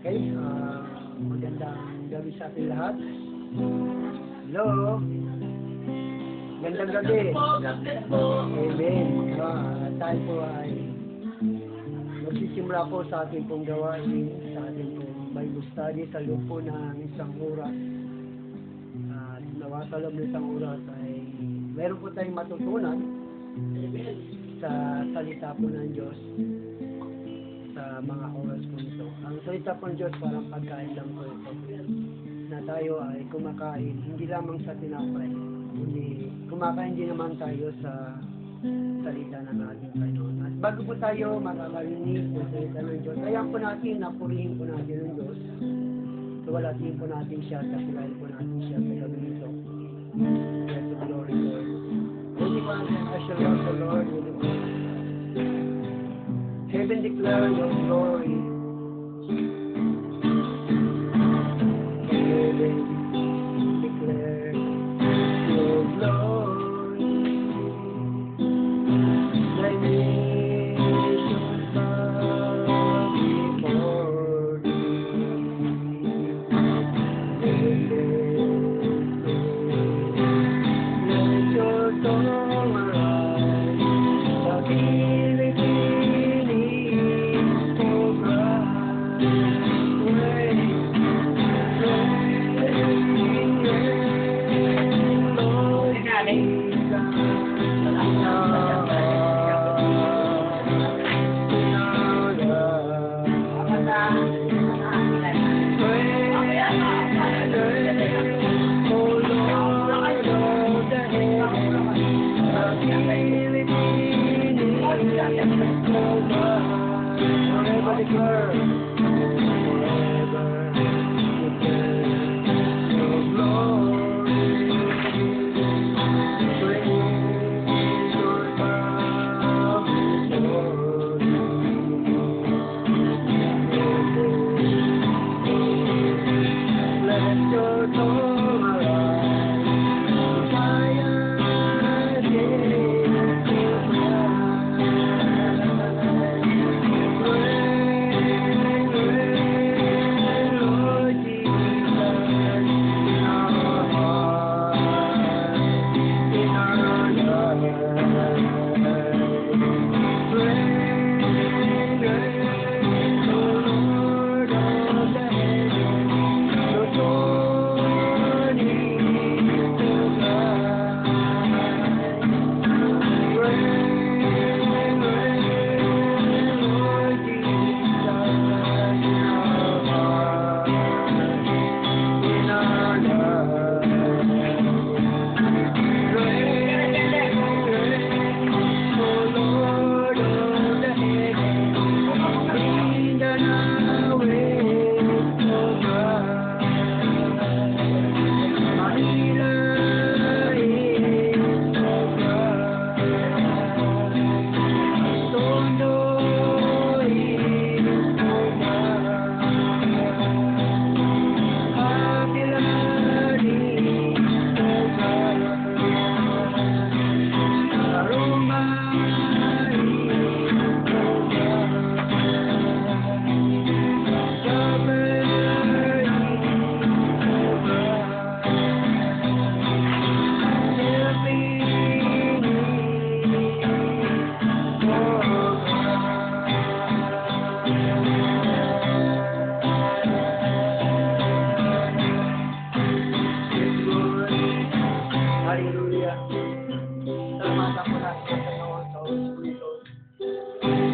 Okay, magandang gabi sa ating lahat. Hello. Magandang gabi. Amen. Tayo po ay magsisimula po sa ating pong gawain, sa ating pong Bible study sa loob po ng isang oras. At nawa sa loob ng isang oras ay meron po tayong matutunan sa salita po ng Diyos sa mga oras po ito. Ang salita po ng Diyos parang pagkain lang po ito. Na tayo ay kumakain, hindi lamang sa tinapay, kundi kumakain din naman tayo sa salita ng ating Panginoon. At bago po tayo makakarinig ng salita ng Diyos, kaya po natin, napurihin po natin ng Diyos. Tuwalatin po natin siya, kapilahin po natin siya sa gabi nito. Bless the glory, Lord. Anyone that shall love the Lord with the Lord. Heaven declare your glory. Heaven declare your glory. The nations bow before thee. Let your song arise. The Philippines is so bright. Rain, forever declare, forever declare your glory. Praise your power, Lord. Let your song arise. Zion is so bright. Lord Jesus, in our hearts, in our lives. Praise the Lord of the heavens, your throne is so bright. Lord Jesus, in our hearts, in our lives. O Lord of the heavens, in the now is so bright. Manila is so bright. Tondo is so bright. Avila is so bright. Aroma is so bright. Summer is so bright. Philippines is so bright. Hallelujah. Salamat ako natin sa Panginoon sa oras po ito.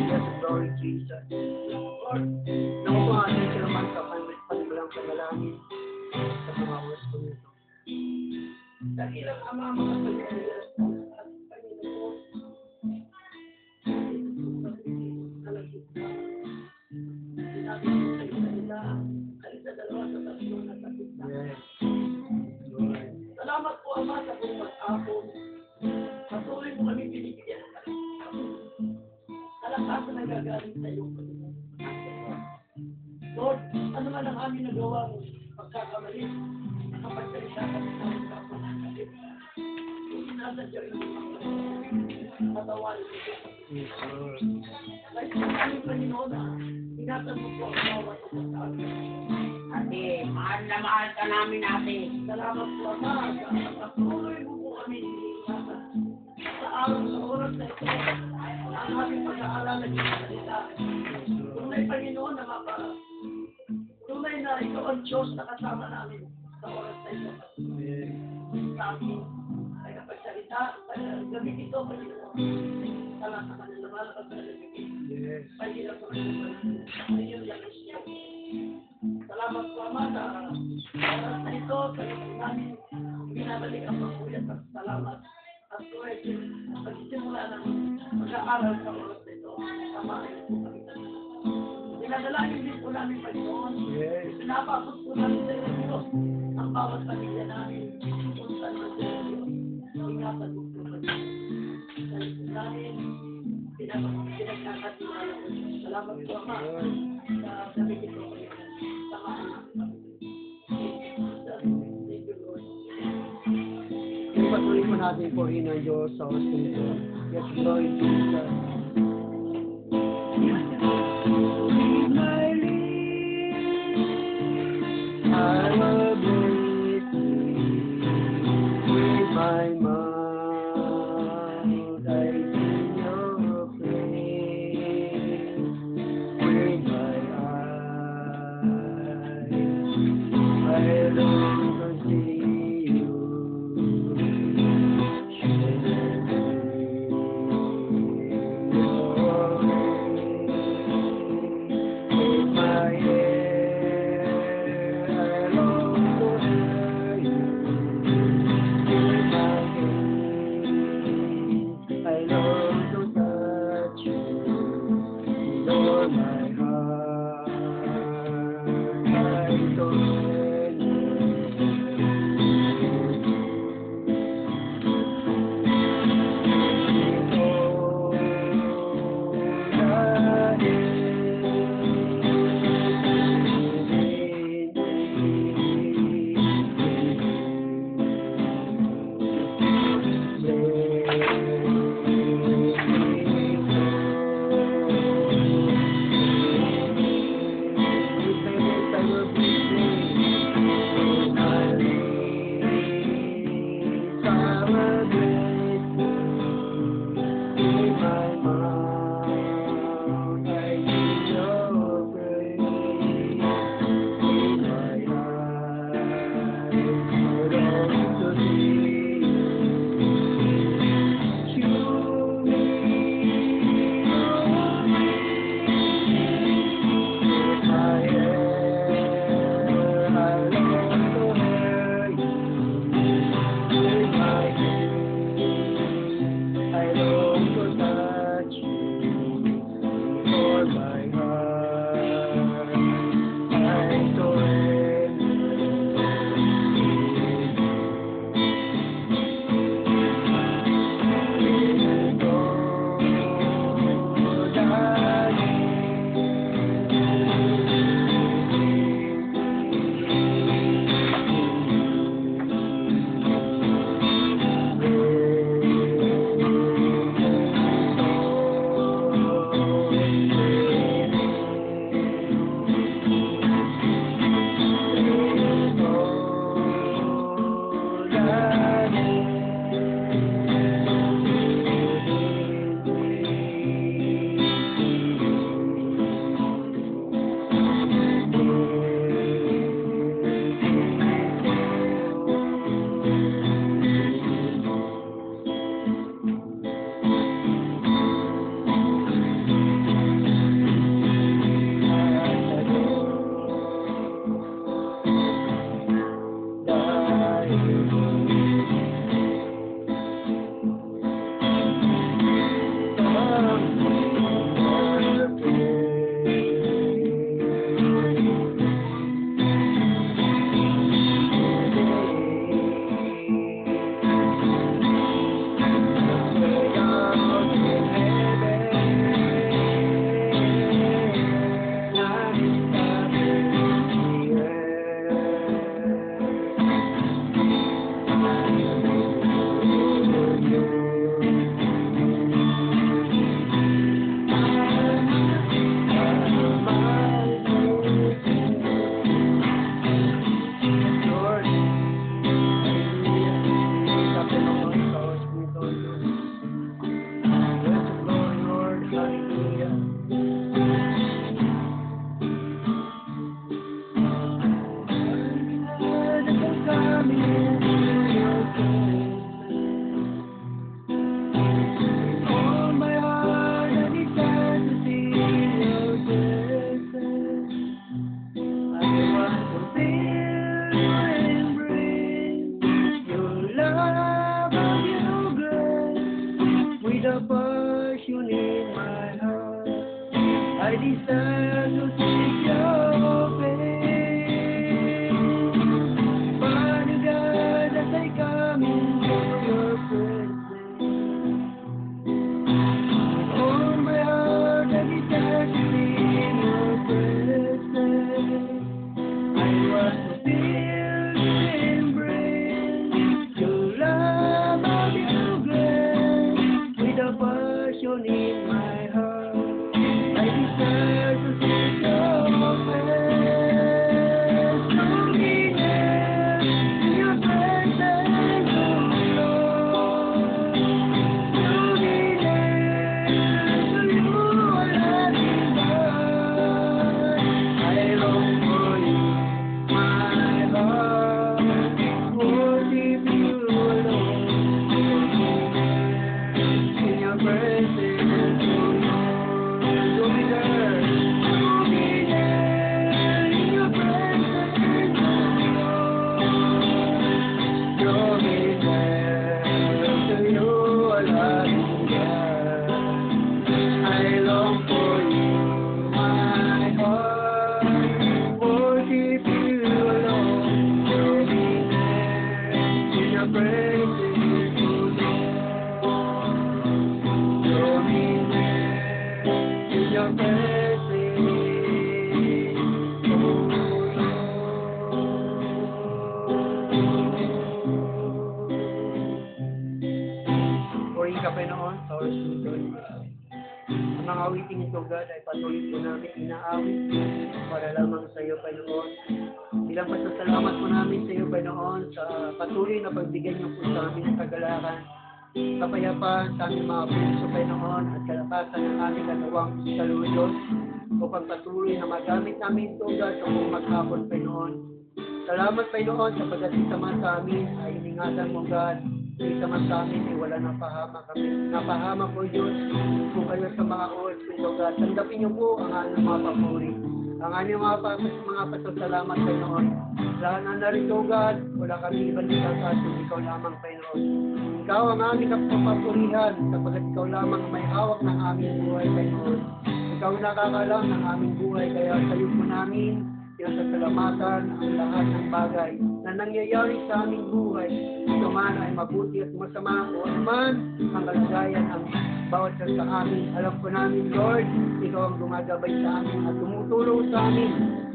Yes, glory Jesus. Lord, naku po natin siya naman sa panimulang panalangin sa mga oras po ito. Dakilang Ama, mga Panginoon, at Panginoon, sinabi ko sa iyo kanila, alisa dalawa sa tatlo na sakit na. Yes. Lord. Salamat po, Ama, sa buong mag-apon. Patuloy mo kami binibigyan ng kalakasan. Kalakasan na gagaling sa iyo, Panginoon. Lord, ano man ang aming nagawang pagkakamali, nakapagsalita kami sa mga kapatid. na Diyos katawan. Yes, Lord. Kahit sa aming Panginoon na ingatan mo po ang bawat isa sa amin. Ate, mahal na mahal ka namin, ate. Salamat po Ama sa patuloy mo po kami ingatan. Sa araw sa oras na ito, ang aming pag-aaral ng iyong salita. Tunay Panginoon na tunay na ikaw ang Diyos na kasama namin sa oras na ito. Yes. Sa aming nagpagsalita, sa gabi ito, Panginoon. Salamat sa kanila naman at sa gabi. Yes. Panginoon sa kanila Panginoon lang ang siya. Salamat po Ama sa oras na ito, sa namin binabalik ang pagkulit at salamat. At tunay pagsisimula ng mag-aaral sa oras na ito. Samahin po kami. Pinadalangin din po namin, Panginoon. Yes. Pinapakot po namin sa iyo, Diyos, ang bawat pamilya namin. Kung saan man sa iyo, ingatan mo po kami. Dahil po namin, pinagkakatiwala ko. Salamat po, Ama, sa gabi ito, Panginoon. Samahan namin kami. Thank you, Lord. Patuloy po natin po rin ang Diyos sa oras na ito. Yes, Lord Jesus. My lips, I will bless thee. With my mouth, I sing your praise. With my eyes, I long to see you. I'm coming into your presence. All my heart I desire to see your presence. I want to feel your embrace, your love and your grace. With a passion in my heart, I desire to seek your face. Father God, as I come into your presence, all my heart I desire to see your presence. I want to feel your embrace, your love and your grace. With a passion in my heart, I desire to see your face. Draw me near to your presence, oh Lord. Draw me near to you, loving God. I long for you, my heart, worship you alone. In your presence, oh Lord, draw me there, in your presence, oh Lord, draw me there to you, loving God. I long for you, my heart, worship you alone. Draw me there in your presence, oh Lord. Draw me there in your presence, oh Lord. Purihin ka, Panginoon, sa oras nito. Ang mga awiting ito, God, ay patuloy po namin inaawit para lamang sa iyo, Panginoon. Bilang pasasalamat po namin sa iyo, Panginoon, sa patuloy na pagbigyan niyo po sa amin ng kagalakan, kapayapaan sa aming mga puso, Panginoon, at kalakasan ng aming katawang saluyos upang patuloy na magamit namin ito, God, sa buong maghapon, Panginoon. Salamat, Panginoon, sa pagkasama sa amin ay iningatan mo, God. Isa man sa amin ay wala napahama kami. Napahama po, Diyos, kung kayo sa mga oras po ito, God. Tanggapin niyo po ang aming mga papuri. Ang aming mga pasasalamat, Panginoon. Lahat na narito, God, wala kami ibang kasas, ikaw lamang, Panginoon. Ikaw ang aming kapapurihan, sapagkat ikaw lamang may hawak ng aming buhay, Panginoon. Ikaw nakakalam ng aming buhay, kaya sa iyo po namin pinasasalamatan ang lahat ng bagay na nangyayari sa aming buhay. Ito man ay mabuti at masama o man ang kalagayan ng bawat isa sa amin. Alam po namin, Lord, ikaw ang gumagabay sa amin at tumutulong sa amin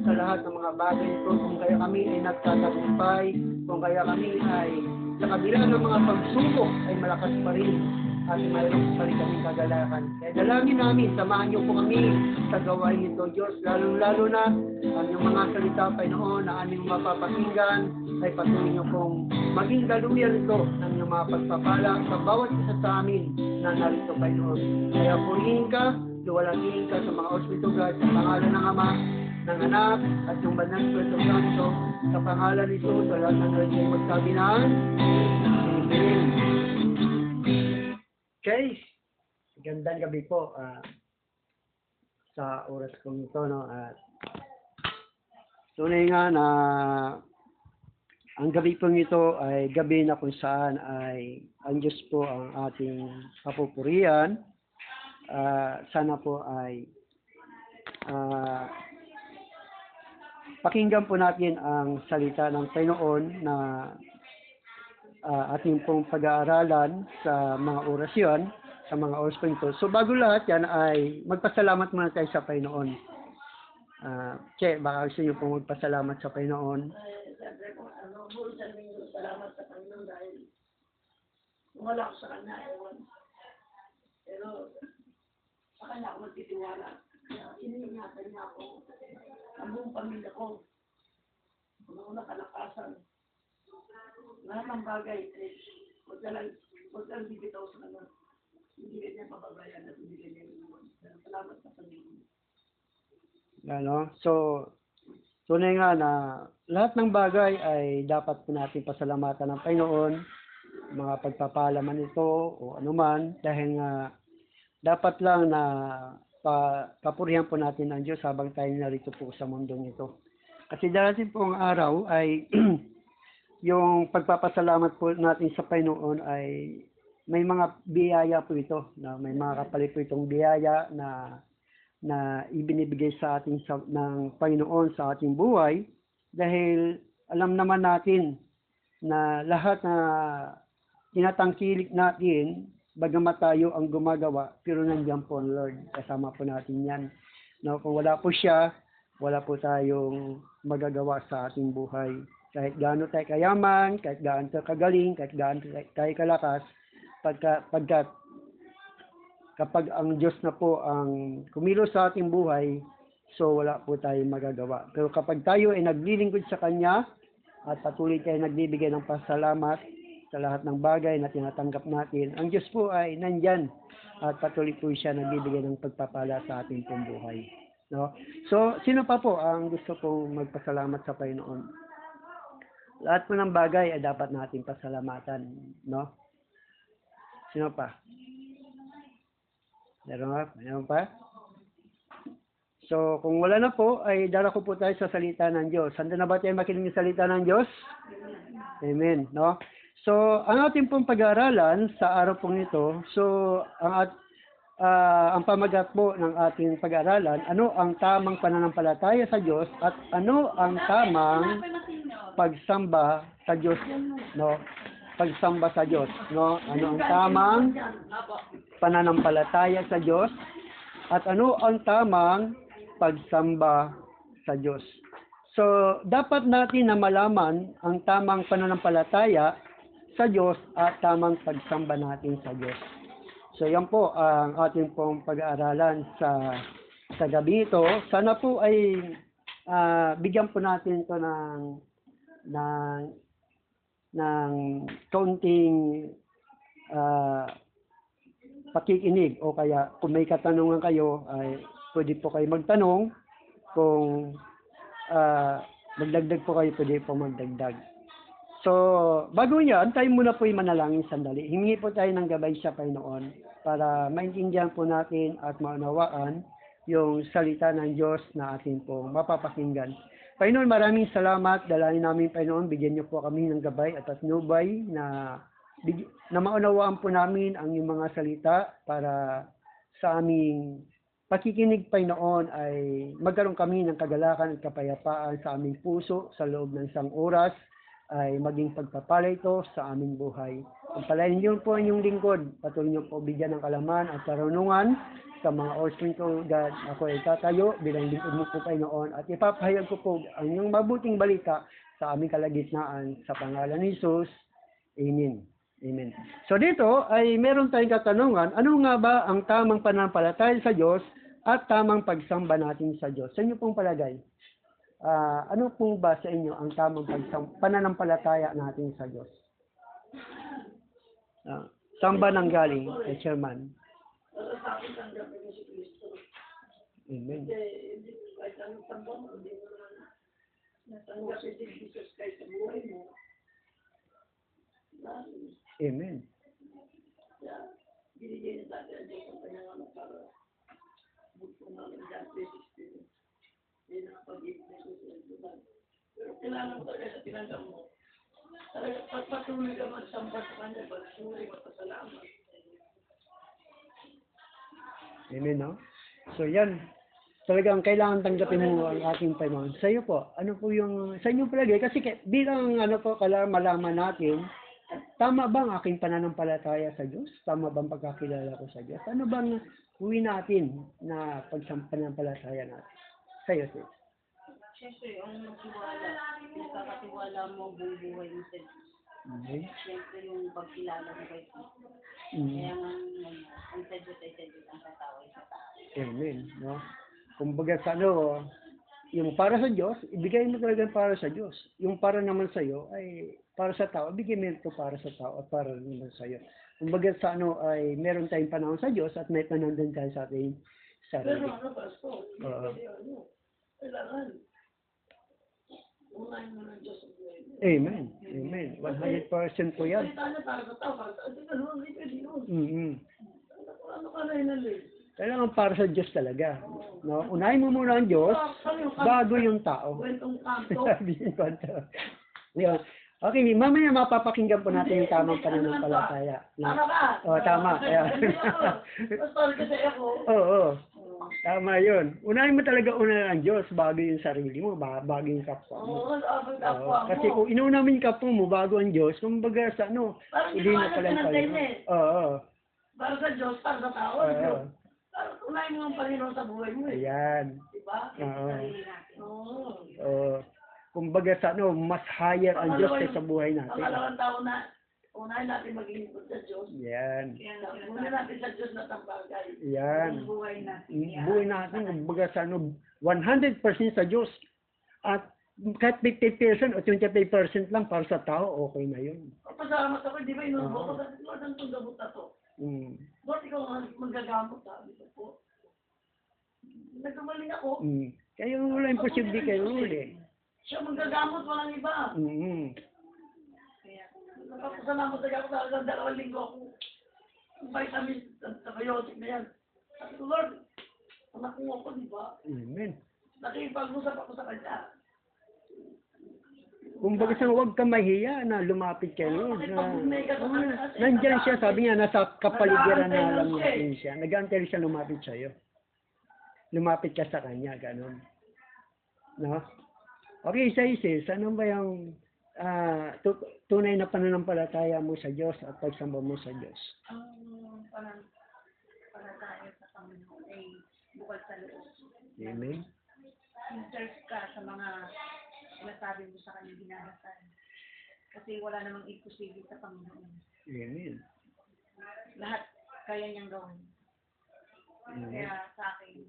sa lahat ng mga bagay ito. Kung kaya kami ay nagtatagumpay, kung kaya kami ay sa kabila ng mga pagsubok ay malakas pa rin at mayroon pa rin kaming kagalakan. Kaya dalangin namin, samahan niyo po kami sa gawain ito, Diyos, lalong-lalo na ang iyong mga salita, Panginoon, na aming mapapakinggan, ay patuloy niyo pong maging daluyan ito ng iyong mga pagpapala sa bawat isa sa amin na narito, Panginoon. Kaya purihin ka, luwalhatihin ka sa mga ospito, God, sa pangalan ng Ama, ng Anak, at ng Banal na Espiritu Santo, sa pangalan nito, sa lahat ng nalagay magsabi ng Amen. Okay, gandang gabi po sa oras kong ito, no? At tunay nga na ang gabi pong ito ay gabi na kung saan ay ang Diyos po ang ating kapupurihan. Sana po ay pakinggan po natin ang salita ng Panginoon na ating pong pag-aaralan sa mga orasyon, sa mga oras po ito. So bago lahat yan ay magpasalamat muna tayo sa Panginoon. Che, baka gusto niyo pong magpasalamat sa Panginoon. Siyempre po, salamat sa Panginoon dahil wala ko sa kanya, ewan. Pero sa kanya ako magtitiwala. Kaya iningatan niya ako, ang buong pamilya ko, ang kalakasan. Lahat ng bagay, huwag lang bibitaw sa kanya. Hindi ka niya pababayan at hindi ka niya inuwan. Salamat sa Panginoon. Ano? So, tunay nga na lahat ng bagay ay dapat po natin pasalamatan ng Panginoon, mga pagpapala man ito o anuman, dahil nga dapat lang na papurihan po natin ang Diyos habang tayo narito po sa mundong ito. Kasi darating po ang araw ay yung pagpapasalamat po natin sa Panginoon ay may mga biyaya po ito, na may mga kapalit po itong biyaya na ibinibigay sa ating ng Panginoon sa ating buhay, dahil alam naman natin na lahat na tinatangkilik natin, bagamat tayo ang gumagawa, pero nandiyan po ang Lord, kasama po natin yan. No, kung wala po siya, wala po tayong magagawa sa ating buhay. Kahit gaano tayo kayaman, kahit gaano tayo kagaling, kahit gaano tayo kalakas, kapag ang Diyos na po ang kumilos sa ating buhay, so wala po tayong magagawa. Pero kapag tayo ay naglilingkod sa Kanya at patuloy tayo nagbibigay ng pasalamat sa lahat ng bagay na tinatanggap natin, ang Diyos po ay nandyan at patuloy po siya nagbibigay ng pagpapala sa ating pong buhay. No? So, sino pa po ang gusto pong magpasalamat sa Panginoon? Lahat po ng bagay ay dapat natin pasalamatan. No? Sino pa? Meron pa? So, kung wala na po, ay darako po tayo sa salita ng Diyos. Handa na ba tayo makinig ng salita ng Diyos? Amen. No? So, ang ating pong pag-aaralan sa araw pong ito, so, ang pamagat po ng ating pag-aaralan, ano ang tamang pananampalataya sa Diyos at ano ang tamang pagsamba sa Diyos, no? Pagsamba sa Diyos, no? Ano ang tamang pananampalataya sa Diyos at ano ang tamang pagsamba sa Diyos. So, dapat natin na malaman ang tamang pananampalataya sa Diyos at tamang pagsamba natin sa Diyos. So, yan po ang ating pong pag-aaralan sa gabi ito. Sana po ay bigyan po natin ito ng kaunting pakikinig, o kaya kung may katanungan kayo ay pwede po kayo magtanong. Kung magdagdag po kayo, pwede po magdagdag. So, bago yan, tayo muna po yung manalangin sandali. Himingi po tayo ng gabay sa Panginoon para maintindihan po natin at maunawaan yung salita ng Diyos na ating po mapapakinggan. Panginoon, maraming salamat. Dalangin namin, Panginoon, bigyan niyo po kami ng gabay at patnubay na maunawaan po namin ang iyong mga salita para sa aming pakikinig, Panginoon, ay magkaroon kami ng kagalakan at kapayapaan sa aming puso sa loob ng isang oras, ay maging pagpapala ito sa aming buhay. Pagpalain niyo po ang inyong lingkod, patuloy niyo po bigyan ng kalaman at karunungan sa mga oras ko, God. Ako ay tatayo bilang lingkod mo po, Panginoon, at ipapahayag ko po ang inyong mabuting balita sa aming kalagitnaan sa pangalan ni Jesus. Amen. Amen. So dito ay meron tayong katanungan, ano nga ba ang tamang pananampalataya sa Diyos at tamang pagsamba natin sa Diyos? Sa inyo pong palagay, ano po ba sa inyo ang tamang pananampalataya natin sa Diyos? Saan ba nanggaling, Chairman? Para sa akin, tanggapin mo si Kristo. Amen. Hindi kahit anong samba mo, hindi mo naman natanggapin si Jesus kahit sa buhay mo. Amen. Kaya, binigay na natin ang Diyos ang kanyang anak para bukso namin dyan, 3:16. Yan ang pag-ibig na susunod. Pero kailangan mo talaga sa tinanggap mo. Talaga, pagpatuloy ka magsamba sa kanya, pagsuri, magpasalamat. Amen, no? So, yan. Talagang kailangan tanggapin mo ang ating Panginoon. Sa iyo po, ano po yung, sa inyo palagay, kasi bilang malaman natin, tama ba ang aking pananampalataya sa Diyos? Tama ba ang pagkakilala ko sa Diyos? Ano bang huwi natin na pananampalataya natin? Sa iyo, sis. Siyempre, ang magtiwala, nakakatiwala mo buong buhay mo sa Diyos. Okay. Siyempre, yung pagkilala mo kay Kristo. Kaya nga, ang sa Diyos ay sa Diyos, ang tao ay sa tao. Amen. No? Kumbaga sa yung para sa Diyos, ibigay mo talaga para sa Diyos. Yung para naman sa iyo ay para sa tao, ibigay mo ito para sa tao at para naman sa iyo. Kumbaga sa ay meron tayong panahon sa Diyos at may panahon din tayo sa ating sarili. Pero Pasko, kailangan Unahin mo ng Diyos ang buhay mo. Amen. Amen. 100% po yan. Salita niya para sa tao, para sa atin, ano, hindi pwede yun. Mm-hmm. Ano ka na hinalin? Kailangan para sa Diyos talaga. No? Unahin mo muna ang Diyos bago yung tao. Kwentong kanto. Sabi yung kwento. Yun. Okay, mamaya mapapakinggan po natin yung tamang pananampalataya. Tama ba? Oh, tama. Ayan. Sorry kasi ako. Oo. Tama yun. Unahin mo talaga ang Diyos bago yung sarili mo, bago yung kapwa mo. Oo, abang kapwa Oo, mo. kasi kung inuuna mo yung kapwa mo bago ang Diyos, kumbaga sa Parang hindi ginawa na niya pala pinantay niya eh. Oo. Para sa Diyos, para sa tao. Oo. Parang unahin mo ang Panginoon sa buhay mo eh. Ayan. Diba? Oo. Oo. Oo. Kumbaga sa mas higher ang Diyos kaysa sa buhay natin. Pangalawang tao na unahin natin maglingkod sa Diyos. Yan. Muna natin sa Diyos na tambagay. Yan. Buhay natin. Buhay natin, kumbaga sa 100% sa Diyos. At kahit 50% o 25% lang para sa tao, okay na yun. Pasalamat ako, di ba inubo ko? Sabi ko, ang itong gamot na to. Ba't ikaw magagamot? Sabi ko po. Nagkamaling ako. Kaya wala imposible kayo uli. Siya magagamot, walang iba. Nagpapasalamat ako sa 2 linggo ako. Vitamin, antibiotic na yan. Sabi ko, Lord, anak mo ako, di ba? Amen. Nakipag-usap ako sa kanya. Kumbaga sa huwag ka mahiya na lumapit kay Lord. Nandiyan siya, sabi niya, nasa kapaligiran na lang natin siya. Nag-aantay siya lumapit sa'yo. Lumapit ka sa kanya, ganun. No? Okay, Isis, ano ba yung tunay na pananampalataya mo sa Diyos at pagsamba mo sa Diyos? Ang pananampalataya sa Panginoon ay bukal sa loob. Amen. Interest ka sa mga sinasabi mo sa kanyang dinarasal. Kasi wala namang imposible sa Panginoon. Amen. Lahat kaya niyang gawin. Amen. Kaya sa akin,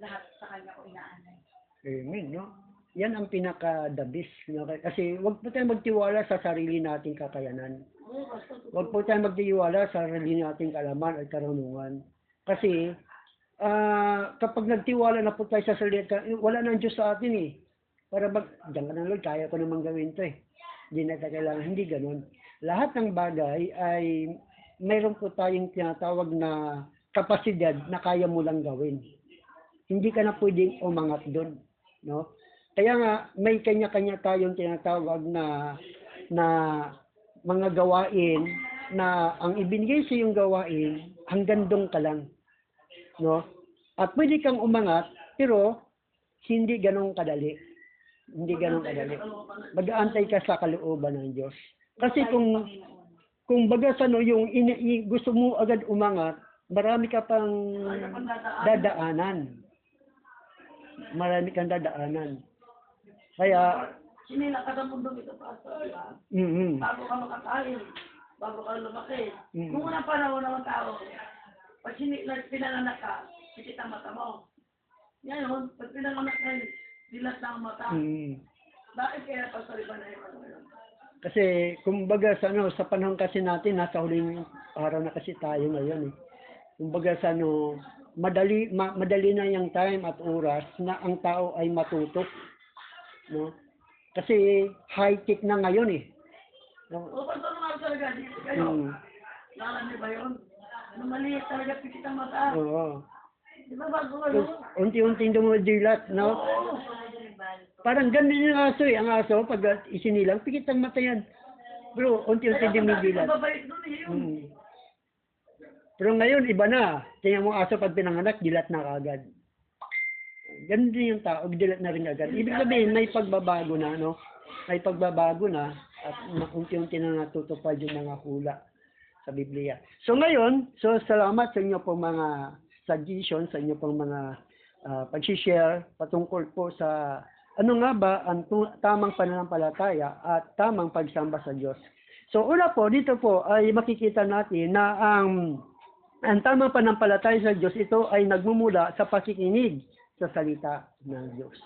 lahat sa kanya ko inaanay. Amen, no? Yan ang pinaka-the best. No? Kasi wag po tayong magtiwala sa sarili nating kakayanan. Wag po tayong magtiwala sa sarili nating kalaman at karunungan. Kasi kapag nagtiwala na po tayo sa sarili, wala nang Diyos sa atin eh. Para diyan ka na Lord, kaya ko namang gawin to eh. Hindi na tayo kailangan. Hindi ganun. Lahat ng bagay ay mayroon po tayong tinatawag na kapasidad na kaya mo lang gawin. Hindi ka na pwedeng umangat doon. No? Kaya nga, may kanya-kanya tayong tinatawag na mga gawain na ang ibinigay sa iyong gawain, hanggang doon ka lang. No? At pwede kang umangat, pero hindi ganong kadali. Hindi ganong kadali. Mag-aantay ka sa kalooban ng Diyos. Kasi kung baga sa yung gusto mo agad umangat, marami ka pang dadaanan. Marami kang dadaanan. Kaya, sinila ka sa mundo ito, Pastor. Bago ka makakain, bago ka lumaki. Nung unang panahon ng tao, pag pinanganak ka, pikit ang mata mo. Ngayon, pag pinanganak ka, dilat na ang mata. Bakit kaya, Pastor, iba na yung ano yun? Kasi, kumbaga sa panahon kasi natin, nasa huling araw na kasi tayo ngayon eh. Kumbaga madali na yung time at oras na ang tao ay matuto. No? Kasi high-tech na ngayon eh. No? O, Pastor, nga talaga, dito kayo. Lalan niyo ba yun? Maliit talaga, pikit ang mata. Oo. Di ba bago ano? Unti-unting dumudilat, no? Oo. Parang ganun yung aso eh. Ang aso, pag isinilang, pikit ang mata yan. Bro, unti-unting dumudilat. Mababait doon eh yun. Pero ngayon, iba na. Tingnan mo aso pag pinanganak, dilat na kagad. Ganun din yung tao, dilat na rin agad. Ibig sabihin, may pagbabago na, no? May pagbabago na at unti-unti na natutupad yung mga hula sa Biblia. So ngayon, salamat sa inyo pong mga suggestions, sa inyo pong mga pag-share patungkol po sa ano nga ba ang tamang pananampalataya at tamang pagsamba sa Diyos. So una po, dito po ay makikita natin na ang tamang pananampalataya sa Diyos, ito ay nagmumula sa pakikinig sa salita ng Diyos.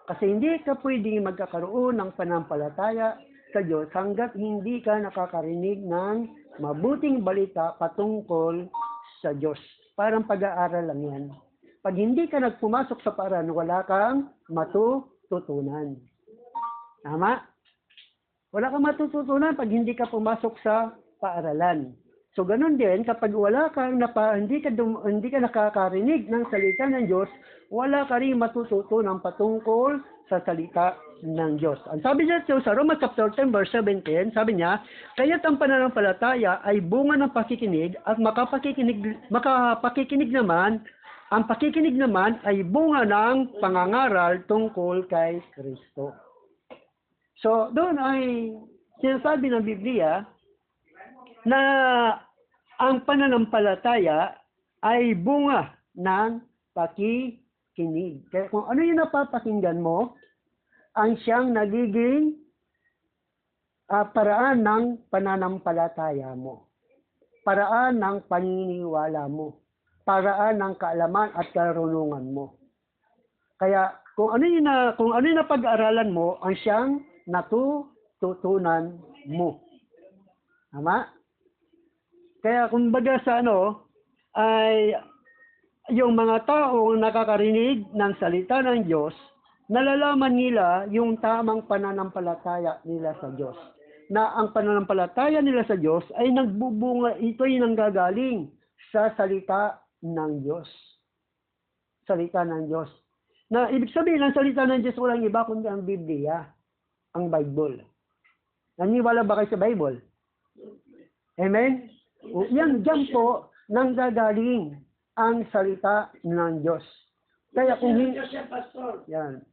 Kasi hindi ka pwedeng magkakaroon ng pananampalataya sa Diyos hanggat hindi ka nakakarinig ng mabuting balita patungkol sa Diyos. Parang pag-aaral lang yan. Pag hindi ka nagpumasok sa paraan, wala kang matututunan. Tama? Wala kang matututunan pag hindi ka pumasok sa paaralan. So, ganun din, kapag wala kang hindi ka nakakarinig ng salita ng Diyos, wala ka rin matututunan patungkol sa salita ng Diyos. Ang sabi niya sa Romans chapter 10 verse 17, sabi niya, kaya't ang pananampalataya ay bunga ng pakikinig at ang pakikinig naman ay bunga ng pangangaral tungkol kay Kristo. So, doon ay sinasabi ng Biblia na ang pananampalataya ay bunga ng pakikinig. Kaya kung ano yung napapakinggan mo, ang siyang nagiging paraan ng pananampalataya mo. Paraan ng paniniwala mo. Paraan ng kaalaman at karunungan mo. Kaya kung ano yung napag-aralan mo, ang siyang natututunan mo. Tama? Kaya kumbaga sa ay yung mga taong nakakarinig ng salita ng Diyos, nalalaman nila yung tamang pananampalataya nila sa Diyos. Na ang pananampalataya nila sa Diyos ay nagbubunga, ito'y nanggagaling sa salita ng Diyos. Salita ng Diyos. Na ibig sabihin, ang salita ng Diyos walang iba kundi ang Biblia, ang Bible. Naniwala ba kayo sa Bible? Amen? Yan, dyan po, nanggagaling ang salita ng Diyos. Kaya kung hindi... Yan.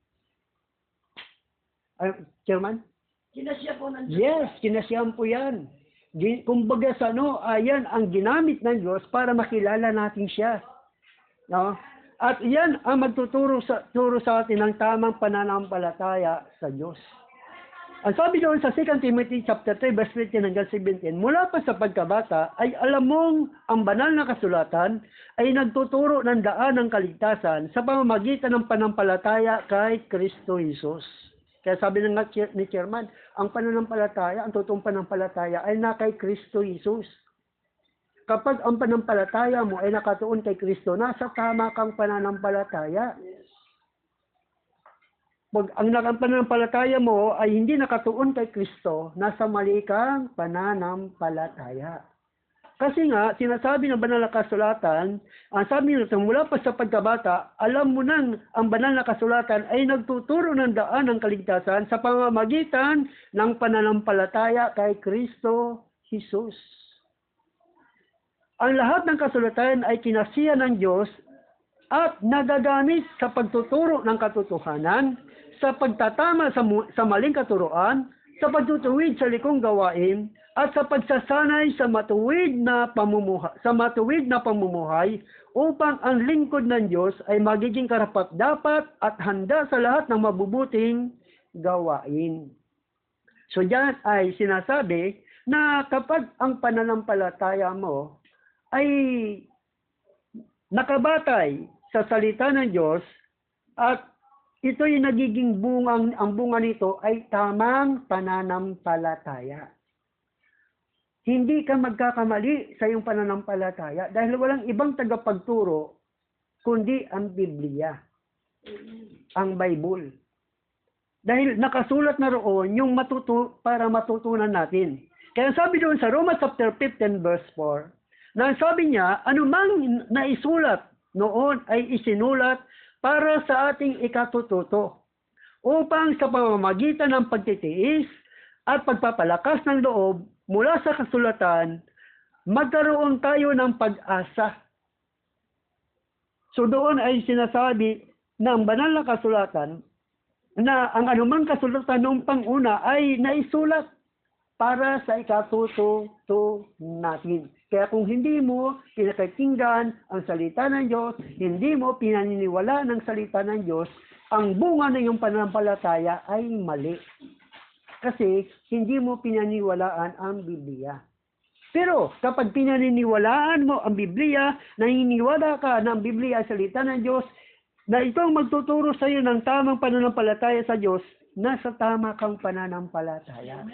Chairman? Kinasya po ng Diyos. Yes, kinasyahan po yan. Kumbaga sa ayan ang ginamit ng Diyos para makilala natin siya. No? At yan ang magtuturo sa atin ng tamang pananampalataya sa Diyos. Ang sabi doon sa 2 Timothy chapter 3 verse 15 hanggang 17, mula pa sa pagkabata ay alam mong ang banal na kasulatan ay nagtuturo ng daan ng kaligtasan sa pamamagitan ng panampalataya kay Kristo Jesus. Kaya sabi ni Chairman, ang pananampalataya, ang totoong pananampalataya ay na kay Kristo Jesus. Kapag ang pananampalataya mo ay nakatuon kay Kristo, nasa tama kang pananampalataya. Pag ang pananampalataya mo ay hindi nakatuon kay Kristo, nasa mali kang pananampalataya. Kasi nga, sinasabi ng banal na kasulatan, ang sabi nito, mula pa sa pagkabata, alam mo nang ang banal na kasulatan ay nagtuturo ng daan ng kaligtasan sa pamamagitan ng pananampalataya kay Kristo Jesus. Ang lahat ng kasulatan ay kinasiya ng Diyos at nagagamit sa pagtuturo ng katotohanan, sa pagtatama sa maling katuruan, sa pagtutuwid sa likong gawain, at sa pagsasanay sa matuwid na pamumuhay upang ang lingkod ng Diyos ay magiging karapat-dapat at handa sa lahat ng mabubuting gawain. So diyan ay sinasabi na kapag ang pananampalataya mo ay nakabatay sa salita ng Diyos at ito'y nagiging ang bunga nito ay tamang pananampalataya. Hindi ka magkakamali sa iyong pananampalataya dahil walang ibang tagapagturo kundi ang Biblia, ang Bible. Dahil nakasulat na roon yung para matutunan natin. Kaya sabi doon sa Romans chapter 15 verse 4, na sabi niya, anumang naisulat noon ay isinulat para sa ating ikatututo, upang sa pamamagitan ng pagtitiis at pagpapalakas ng loob mula sa kasulatan, magkaroon tayo ng pag-asa. So doon ay sinasabi ng banal na kasulatan na ang anumang kasulatan noong panguna ay naisulat para sa ikatututo natin. Kaya kung hindi mo pinakikinggan ang salita ng Diyos, hindi mo pinaniniwala ng salita ng Diyos, ang bunga ng iyong pananampalataya ay mali. Kasi hindi mo pinaniniwalaan ang Biblia. Pero kapag pinaniniwalaan mo ang Biblia, naniniwala ka na ang Biblia ay salita ng Diyos, na ito ang magtuturo sa iyo ng tamang pananampalataya sa Diyos, nasa tama kang pananampalataya.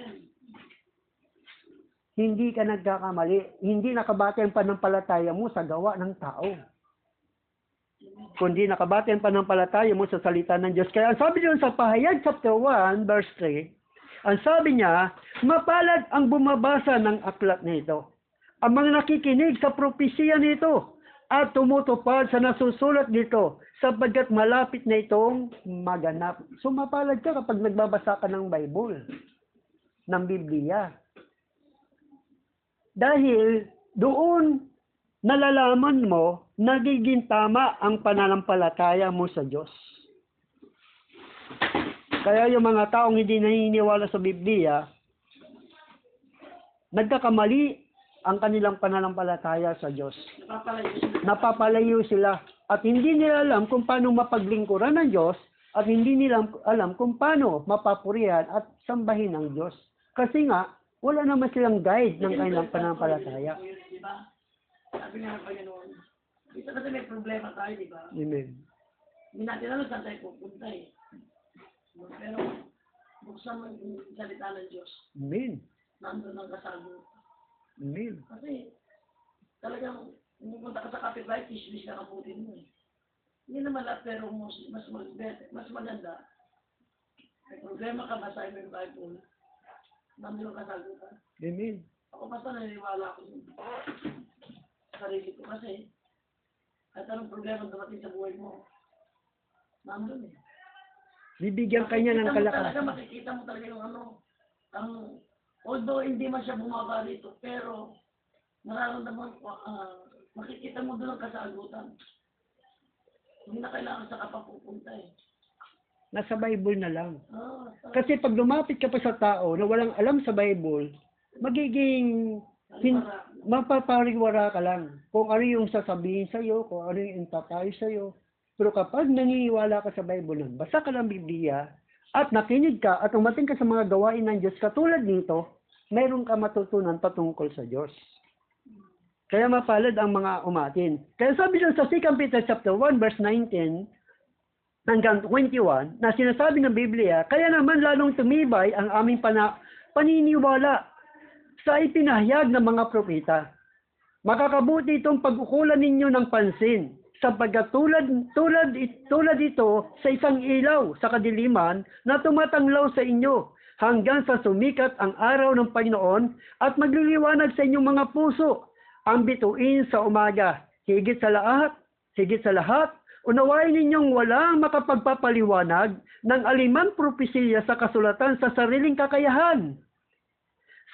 Hindi ka nagkakamali. Hindi nakabase ang pananampalataya mo sa gawa ng tao. kundi nakabati ang pananampalataya mo sa salita ng Diyos. Kaya ang sabi doon sa Pahayag chapter 1, verse 3, ang sabi niya, mapalad ang bumabasa ng aklat nito, ang mga nakikinig sa propesya nito, at tumutupad sa nasusulat dito, sapagkat malapit na itong maganap. So mapalad ka kapag nagbabasa ka ng Bible, ng Biblia. Dahil doon nalalaman mo, nagiging tama ang pananampalataya mo sa Diyos. Kaya yung mga taong hindi naniniwala sa Biblia, nagkakamali ang kanilang pananampalataya sa Diyos. Napapalayo sila. At hindi nila alam kung paano mapaglingkuran ng Diyos at hindi nila alam kung paano mapapurihan at sambahin ng Diyos. Kasi nga, wala naman silang guide ng kanilang pananampalataya. Diba? Sabi nga ng Panginoon, dito kasi may problema tayo, di ba? Amen. Hindi natin alam saan tayo pupunta eh. Pero buksan mo yung salita ng Diyos. Amen. Nandun ang kasagot. Amen. Kasi talagang pumunta ka sa kapitbahay, tismis na kaputin mo eh. Hindi naman lahat, pero mas maganda. May problema ka, basahin mo yung Bible. Nandun ang kasagutan. Amen. Ako basta naniniwala ako sa sarili ko kasi kahit anong problema dumating sa buhay mo, nandun eh. Bibigyan kanya ng kalakasan. Makikita mo talaga yung although hindi man siya bumaba dito, pero nararamdaman ko, makikita mo doon ang kasagutan. Hindi na kailangan sa kapapupunta eh. Nasa Bible na lang. Kasi pag lumapit ka pa sa tao na walang alam sa Bible, magiging mapapariwara ka lang kung ano yung sasabihin sa'yo, kung ano yung impatayo sa'yo. Pero kapag naniniwala ka sa Bible lang, basa ka ng Biblia, at nakinig ka at umating ka sa mga gawain ng Diyos, katulad nito, mayroon ka matutunan patungkol sa Diyos. Kaya mapalad ang mga umatin. Kaya sabi dyan sa 2 Peter chapter 1, verse 19, hanggang 21, na sinasabi ng Biblia, kaya naman lalong tumibay ang aming paniniwala sa ipinahayag ng mga propeta. Makakabuti itong pag-ukulan ninyo ng pansin, sapagkat tulad ito sa isang ilaw sa kadiliman na tumatanglaw sa inyo hanggang sa sumikat ang araw ng Panginoon at magliliwanag sa inyong mga puso ang bituin sa umaga. Higit sa lahat, unawain ninyong walang makapagpapaliwanag ng alimang propesya sa kasulatan sa sariling kakayahan.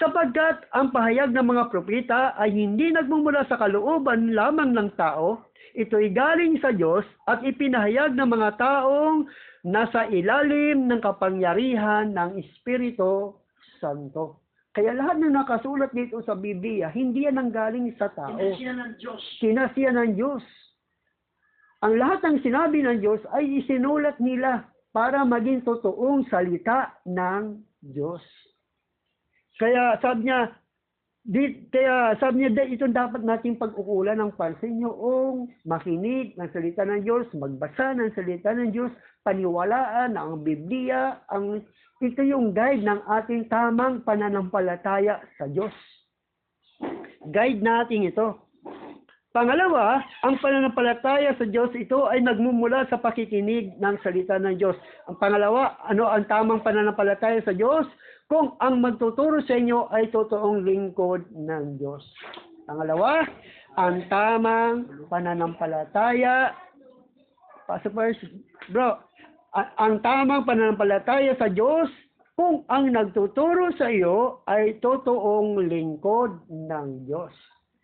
Sapagkat ang pahayag ng mga propeta ay hindi nagmumula sa kalooban lamang ng tao, ito'y galing sa Diyos at ipinahayag ng mga taong nasa ilalim ng kapangyarihan ng Espiritu Santo. Kaya lahat ng nakasulat dito sa Biblia, hindi yan ang galing sa tao. Sinasya ng Diyos. Sinasya ng Diyos. Ang lahat ng sinabi ng Diyos ay isinulat nila para maging totoong salita ng Diyos. Kaya sabi niya, itong dapat nating pag-ukulan ng pansin yung makinig ng salita ng Diyos, magbasa ng salita ng Diyos, paniwalaan na ang Biblia, ito yung guide ng ating tamang pananampalataya sa Diyos. Guide natin ito. Pangalawa, ang pananampalataya sa Diyos, ito ay nagmumula sa pakikinig ng salita ng Diyos. Ang pangalawa, ano ang tamang pananampalataya sa Diyos? Kung ang magtuturo sa inyo ay totoong lingkod ng Diyos. Pangalawa, ang tamang pananampalataya. Ang tamang pananampalataya sa Diyos, kung ang nagtuturo sa iyo ay totoong lingkod ng Diyos.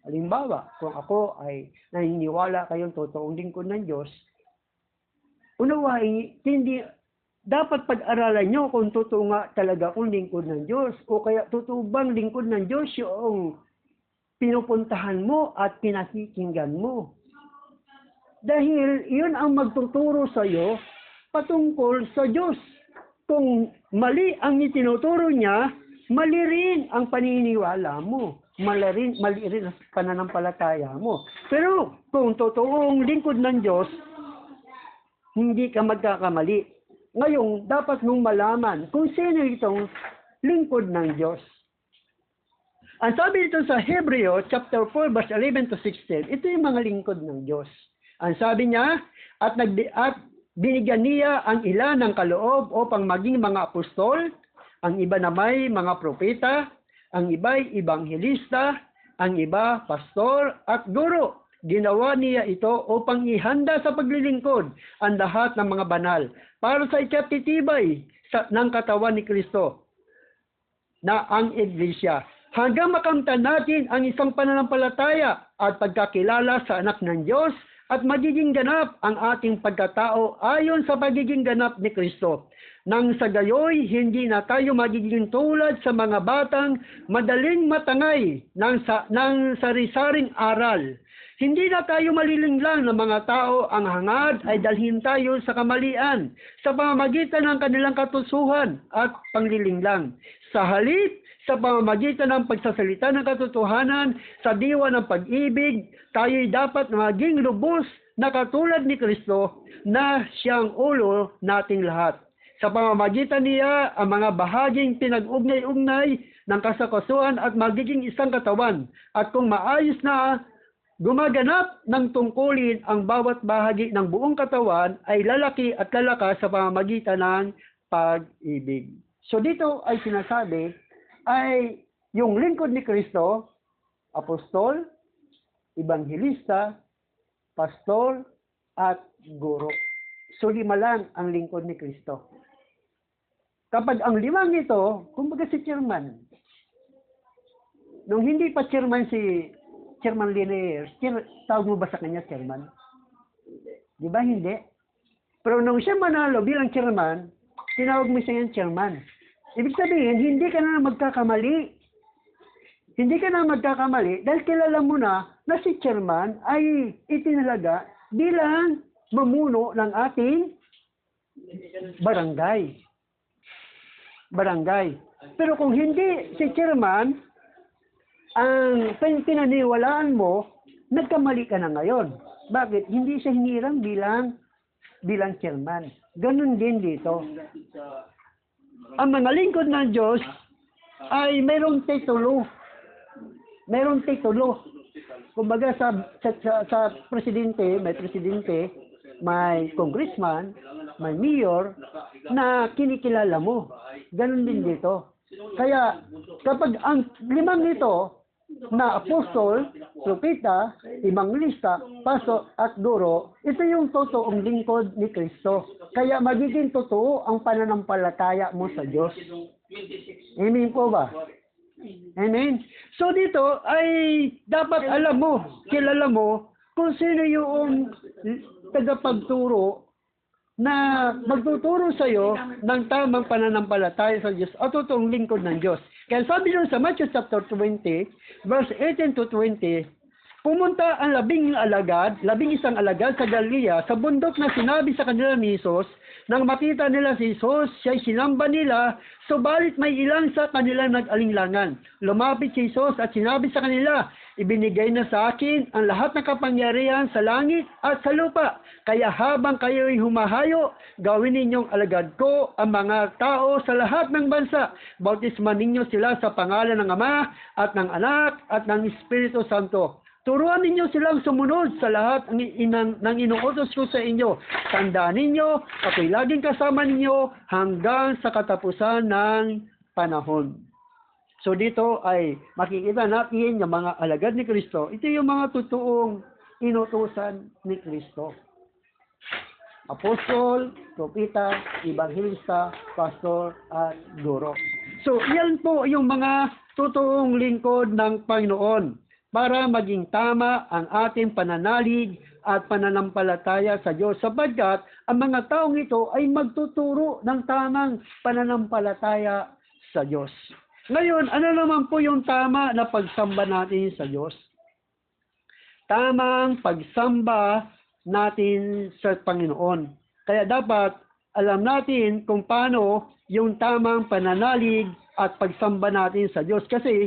Halimbawa, kung ako ay naniniwala kayong totoong lingkod ng Diyos, unawain, dapat pag-aralan nyo kung totoo nga talaga kung lingkod ng Diyos o kaya totoo bang lingkod ng Diyos yung pinupuntahan mo at pinakikinggan mo. Dahil yun ang magtuturo sa iyo patungkol sa Diyos. Kung mali ang itinuturo niya, mali rin ang paniniwala mo. Mali rin ang pananampalataya mo. Pero kung totoong lingkod ng Diyos, hindi ka magkakamali. Ngayon, dapat mong malaman kung sino itong lingkod ng Diyos. Ang sabi dito sa Hebreo, chapter 4, verse 11 to 16, ito yung mga lingkod ng Diyos. Ang sabi niya, at binigyan niya ang ilan ng kaloob upang maging mga apostol, ang iba na may mga propeta, ang iba'y ebanghelista, ang iba pastor at guro. Ginawa niya ito upang ihanda sa paglilingkod ang lahat ng mga banal para sa ikatitibay ng katawan ni Kristo na ang Iglesia. Hanggang makamtan natin ang isang pananampalataya at pagkakilala sa anak ng Diyos at magiging ganap ang ating pagkatao ayon sa pagiging ganap ni Kristo. Nang sa gayoy, hindi na tayo magiging tulad sa mga batang madaling matangay ng sari-saring aral. Hindi na tayo malilinglang ng mga tao, ang hangad ay dalhin tayo sa kamalian sa pamamagitan ng kanilang katusuhan at panglilinglang. Sa halip, sa pamamagitan ng pagsasalita ng katotohanan sa diwa ng pag-ibig, tayo'y dapat maging lubos na katulad ni Kristo na siyang ulo nating lahat. Sa pamamagitan niya, ang mga bahaging pinag-ugnay-ugnay ng kasakasuhan at magiging isang katawan. At kung maayos na gumaganap ng tungkulin ang bawat bahagi ng buong katawan, ay lalaki at lalakas sa pamamagitan ng pag-ibig. So dito ay sinasabi, ay yung lingkod ni Kristo, apostol, ebanghelista, pastor, at guro. So 5 lang ang lingkod ni Kristo. Kapag ang 5 ito, kumbaga si chairman. Nung hindi pa chairman si Chairman Liniers, tawag mo ba sa kanya chairman? Di ba hindi? Pero nung siya manalo bilang chairman, tinawag mo siya yung chairman. Ibig sabihin, hindi ka na magkakamali. Hindi ka na magkakamali dahil kilala mo na si chairman ay itinalaga bilang mamuno ng ating barangay. Pero kung hindi si chairman, ang pinaniwalaan mo, nagkamali ka na ngayon. Bakit? Hindi siya hinirang bilang chairman. Ganun din dito. Ang mga lingkod ng Diyos ay mayroong titulo. Kumbaga sa presidente, may congressman, may mayor na kinikilala mo. Ganun din dito. Kaya kapag ang 5 nito na apostol, propeta, evangelista, pastor at guro, ito yung totoong lingkod ni Kristo. Kaya magiging totoo ang pananampalataya mo sa Diyos. Amen po ba? Amen. So dito ay dapat alam mo, kilala mo kung sino yung tagapagturo na magtuturo sa iyo ng tamang pananampalataya sa Diyos at totoong lingkod ng Diyos. Kaya sabi doon sa Matthew chapter 20, verse 18 to 20, pumunta ang 11 alagad sa Galilea sa bundok na sinabi sa kanila ni Jesus. Nang makita nila si Jesus, siya'y sinamba nila, subalit may ilan sa kanila nag-alinglangan. Lumapit si Jesus at sinabi sa kanila, ibinigay na sa akin ang lahat ng kapangyarihan sa langit at sa lupa. Kaya habang kayo'y humahayo, gawin ninyong alagad ko ang mga tao sa lahat ng bansa. Bautisman ninyo sila sa pangalan ng Ama at ng Anak at ng Espiritu Santo. Turuan ninyo silang sumunod sa lahat ng inuutos ko sa inyo. Tandaan ninyo, ako'y laging kasama ninyo hanggang sa katapusan ng panahon. So dito ay makikita natin yung mga alagad ni Kristo. Ito yung mga totoong inutusan ni Kristo. Apostol, propeta, evangelista, pastor, at guro. So yan po yung mga totoong lingkod ng Panginoon para maging tama ang ating pananalig at pananampalataya sa Diyos sapagkat ang mga taong ito ay magtuturo ng tamang pananampalataya sa Diyos. Ngayon, ano naman po yung tama na pagsamba natin sa Diyos? Tamang pagsamba natin sa Panginoon. Kaya dapat alam natin kung paano yung tamang pananalig at pagsamba natin sa Diyos. Kasi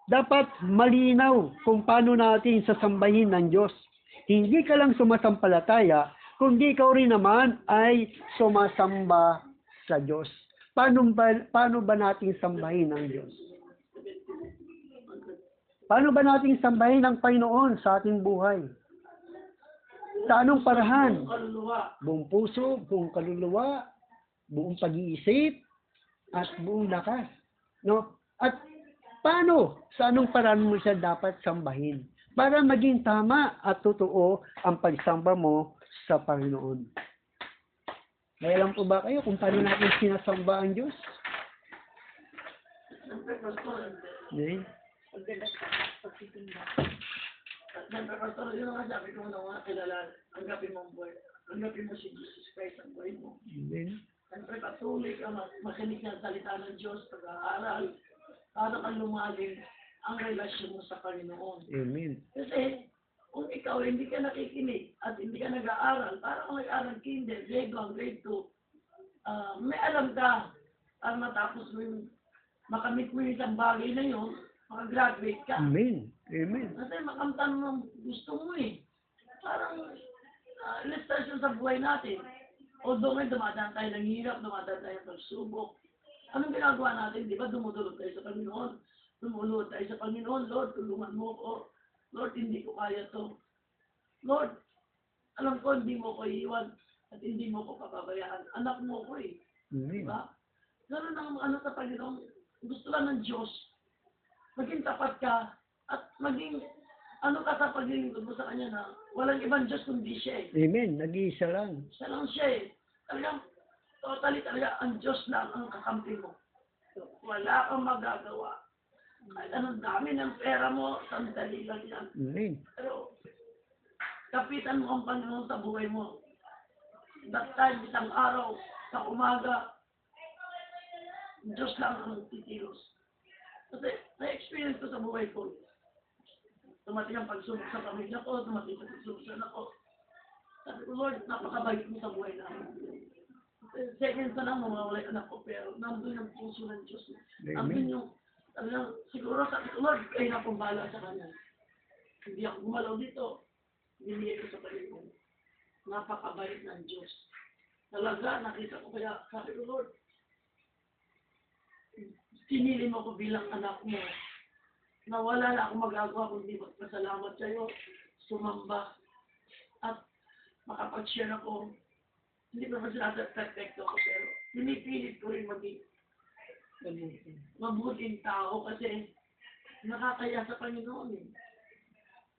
dapat malinaw kung paano natin sasambahin ng Diyos. Hindi ka lang sumasampalataya, kundi ikaw rin naman ay sumasamba sa Diyos. Paano ba natin sambahin ang Diyos? Paano ba natin sambahin ang Panginoon sa ating buhay? Sa anong parahan? Buong kaluluwa. Buong puso, buong kaluluwa, buong pag-iisip, at buong lakas. No? At paano? Sa anong paraan mo siya dapat sambahin? Para maging tama at totoo ang pagsamba mo sa Panginoon. May alam po ba kayo kung paano natin sinasamba ang Diyos? Siyempre, Pastor, Okay. Pagdalas pagtitinda. Siyempre, Pastor, yun ang sabi ko na kilala, tanggapin mo ang buhay. Tanggapin mo si Jesus Christ ang buhay mo. Amen. Siyempre, patuloy ka makinig ng salita ng Diyos, pag-aaral, para kang lumalim ang relasyon mo sa Panginoon. Amen. Kasi, kung ikaw hindi ka nakikinig at hindi ka nag-aaral, parang nag-aaral kinder, grade 1, grade 2, may alam ka, para matapos mo yung makamit mo yung isang bagay na yun, makagraduate ka. Amen. Amen. Kasi makamtan mo ang gusto mo eh. Parang, let's start sa buhay natin. Although ngayon dumadaan tayo ng hirap, dumadaan tayo ng pagsubok, anong ginagawa natin? Di ba dumudulog tayo sa Panginoon? Dumulod tayo sa Panginoon, Lord, tulungan mo ko. Lord, hindi ko kaya to. Lord, alam ko hindi mo ko iiwan at hindi mo ko papabayaan. Anak mo ko eh. Amen. Diba? Ganun ang ano sa Panginoon. Gusto lang ng Diyos. Maging tapat ka at maging ano ka sa paglilingkod mo sa Kanya na walang ibang Diyos kundi siya eh. Amen. Nag-iisa lang. Siya lang siya eh. Talagang, totally talaga, ang Diyos lang ang kakampi mo. Wala kang magagawa. Kahit anong dami ng pera mo, sandali lang yan. Amen. Pero, kapitan mo ang Panginoon sa buhay mo. That time, isang araw, sa umaga, Diyos lang ang titilos. Kasi, na-experience ko sa buhay ko. Tumating ang pagsubok sa pamilya ko, tumating ang pagsubok sa anak ko. Sabi ko, Lord, napakabait mo sa buhay namin. Second sa lang, mawawala yung anak ko, pero nandun ang puso ng Diyos. Nandun yung, siguro sabi ko, Lord, kayo na pong bahala sa kanya. Hindi ako gumalaw dito. Binigay ko sa Panginoon. Napakabait ng Diyos. Talaga, nakita ko kaya, sabi ko, Lord, pinili mo ko bilang anak mo. Na wala na akong magagawa kundi magpasalamat sa iyo, sumamba, at makapag-share ako. Hindi ko naman sinasabi perfecto ako, pero pinipilit ko rin maging mabuting tao kasi nakakaya sa Panginoon eh.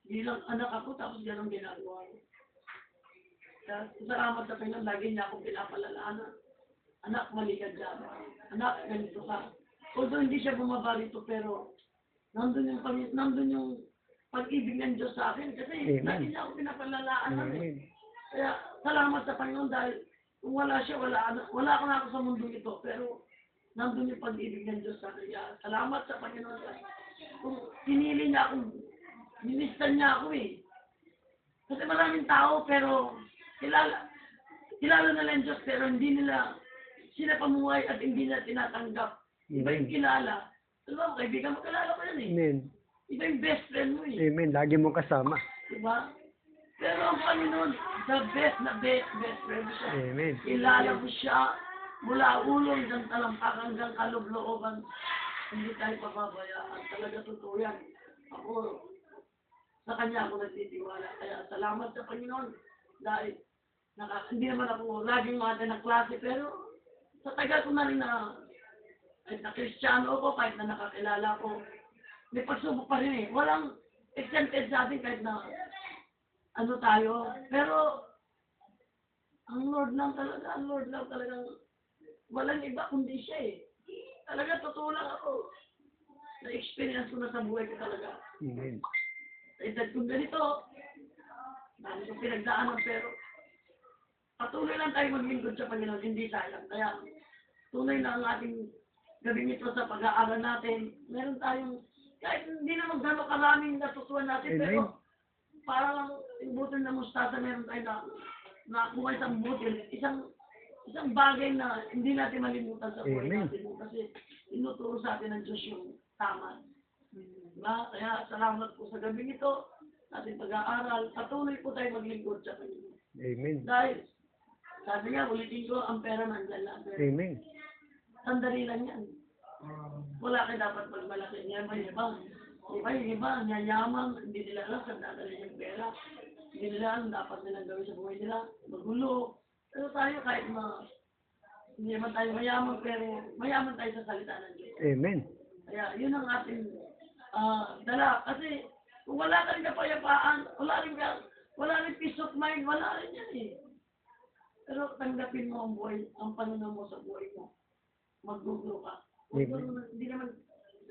Bilang anak ako, tapos ganun ginagawa ko. Kaya salamat sa Panginoon, lagi niya akong pinapalalanan. Anak, mali ka dyan. Anak, ganito ka. Although hindi siya bumaba rito, pero nandun yung pag-ibig ng Diyos sa akin kasi lagi niya ako pinapalalanan eh. Kaya salamat sa Panginoon dahil kung wala siya, wala ako na ako sa mundo ito, pero nandun yung pag-ibig ng Diyos sa akin. Kaya salamat sa Panginoon dahil kung pinili niya akong, ministan niya ako eh. Kasi maraming tao, pero kilala nila ang Diyos, pero hindi nila sila pamuhay at hindi nila tinatanggap. Iba yung kilala. Alam mo, kaibigan mo, kilala ko yan eh. Amen. Iba yung best friend mo eh. Amen. Lagi mo kasama. Diba? Pero ang Panginoon, the best friend siya. Amen. Kilala mo siya mula ulo hanggang talampak hanggang kalooban. Hindi tayo papabayaan. Talaga totoo yan. Ako, sa Kanya ako nagtitiwala. Kaya salamat sa Panginoon. Dahil hindi naman ako laging mata ng klase, pero sa tagal ko na rin na kahit na Kristiyano ako, kahit na nakakilala ko, may pagsubok pa rin eh. Walang exempted sa atin kahit na ano tayo. Pero, ang Lord lang talagang walang iba kundi siya eh. Talaga, totoo lang ako. Na-experience ko na sa buhay ko talaga. Amen. Sa edad kong ganito, dami kong pinagdaanan, pero patuloy lang tayo maglingkod sa Panginoon, hindi sayang. Kaya, tunay na ang ating gabing ito sa pag-aaral natin. Meron tayong, kahit hindi naman gano'ng karaming natutuhan natin, Amen. pero parang yung butil na mustasa, meron tayo na nakuha isang butil, isang bagay na hindi natin malimutan sa buhay Amen. natin. Kasi tinuturo sa atin ng Diyos yung tama. Diba? Kaya salamat po sa gabing ito, ating pag-aaral. Patuloy po tayo maglingkod sa Panginoon. Amen. Dahil, sabi nga, ulitin ko, ang pera nandyan lang. Pero Amen. sandali lang yan. Wala kayo dapat magmalaki. Yaman, iba. Iba, yayaman, hindi nila alam saan dadalhin yung pera. hindi nila ang dapat nilang gawin sa buhay nila, magulo. Pero tayo kahit hindi naman tayo mayaman, pero mayaman tayo sa salita ng Diyos. Amen. Kaya yun ang ating dala. Kasi kung wala ka rin kapayapaan, wala rin peace of mind, wala rin yan eh. Pero tanggapin mo ang buhay, ang pananaw mo sa buhay mo. Maggugulo ka. Hindi naman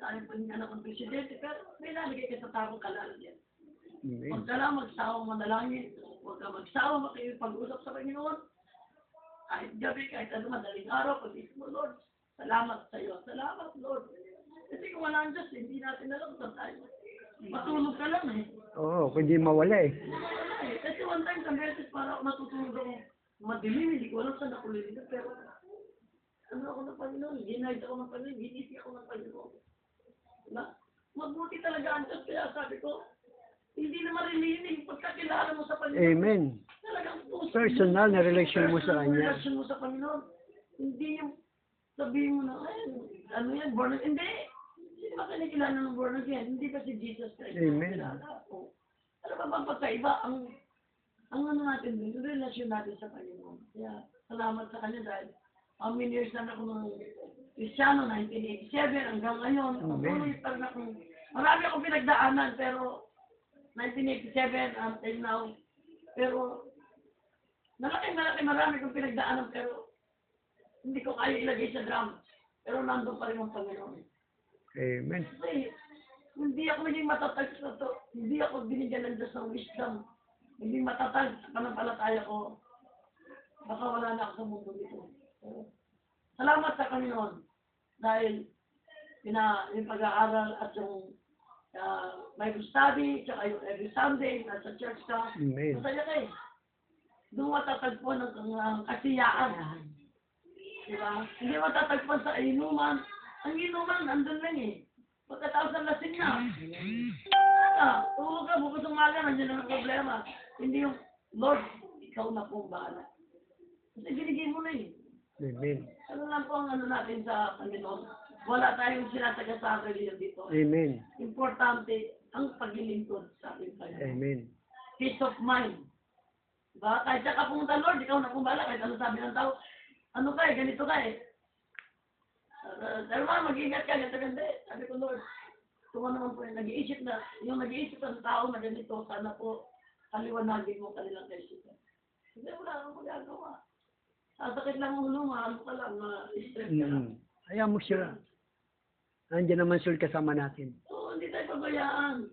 sayang paging anak ng presidente, pero may lalagay ka sa tamang kalalagyan. Huwag ka lang magsawang manalangin, huwag ka magsawang makipag-usap sa Panginoon. Kahit gabi, kahit ano, madaling araw, pag-isip mo, Lord, salamat sa iyo. Salamat, Lord. Kasi kung wala ang Diyos, hindi natin alam kung tayo. Matulog ka lang eh. Oo, kundi mawala eh. Kasi one time, sa beses para ako natutulog ako, madilim, hindi ko alam saan ako liligat, pero ano ako ng Panginoon, ginahid ako ng Panginoon, ginisi ako ng Panginoon. Mabuti talaga ang Diyos, kaya sabi ko, hindi na marilinig pagkakilala mo sa Panginoon. Amen. Talagang puso. Personal na relasyon mo sa Kanya. Relasyon mo sa Panginoon. Hindi yung sabihin mo na, ano yan, born again. Hindi. Sino ba kinikilala ng born again? Hindi ba si Jesus Christ? Amen. Ano ba bang pagkaiba? Ang ano natin din, yung relasyon natin sa Panginoon. Kaya salamat sa Kanya dahil how many years na ako ng Cristiano, 1987 hanggang ngayon. Patuloy pa rin akong, marami akong pinagdaanan, pero 1987 until now. Pero marami kong pinagdaanan, pero hindi ko kaya ilagay sa drum. Pero nandun pa rin ang Panginoon. Amen. Kasi hindi ako naging matatag sa to. Hindi ako binigyan ng Diyos ng wisdom. Hindi matatag sa panampalataya ko. Baka wala na ako sa mundo dito. Salamat sa Panginoon. Dahil yung pag-aaral at yung Bible study, tsaka yung every Sunday, nasa church ka, Amen. masaya kayo. Doon matatagpo ng kasiyaan. Diba? Hindi matatagpo sa inuman. Ang inuman, andun lang eh. Pagkatapos ng lasing na. Tulog ka, bukas umaga, nandiyan lang ang problema. Hindi yung, Lord, ikaw na pong bahala. Kasi binigay mo na eh. Amen. Ano lang po ang ano natin sa Panginoon. Wala tayong sinataga sa reliyon dito. Amen. Importante ang paglilingkod sa ating Panginoon. Amen. Peace of mind. Diba? Kahit siya ka pumunta, Lord, ikaw na pong bahala. Kahit ano sabi ng tao, ano ka eh, ganito ka eh. Pero mag-ingat ka, ganito ganda eh. Sabi ko, Lord, kung ano naman po yung nag-iisip ng tao na ganito, sana po kaliwanagin mo kanilang kaisipan. Hindi, wala akong magagawa. Sasakit lang ang ulo, ano ka lang, stress ka lang. Ayaw mo siya. Andiyan naman siya kasama natin. Oo, hindi tayo pabayaan.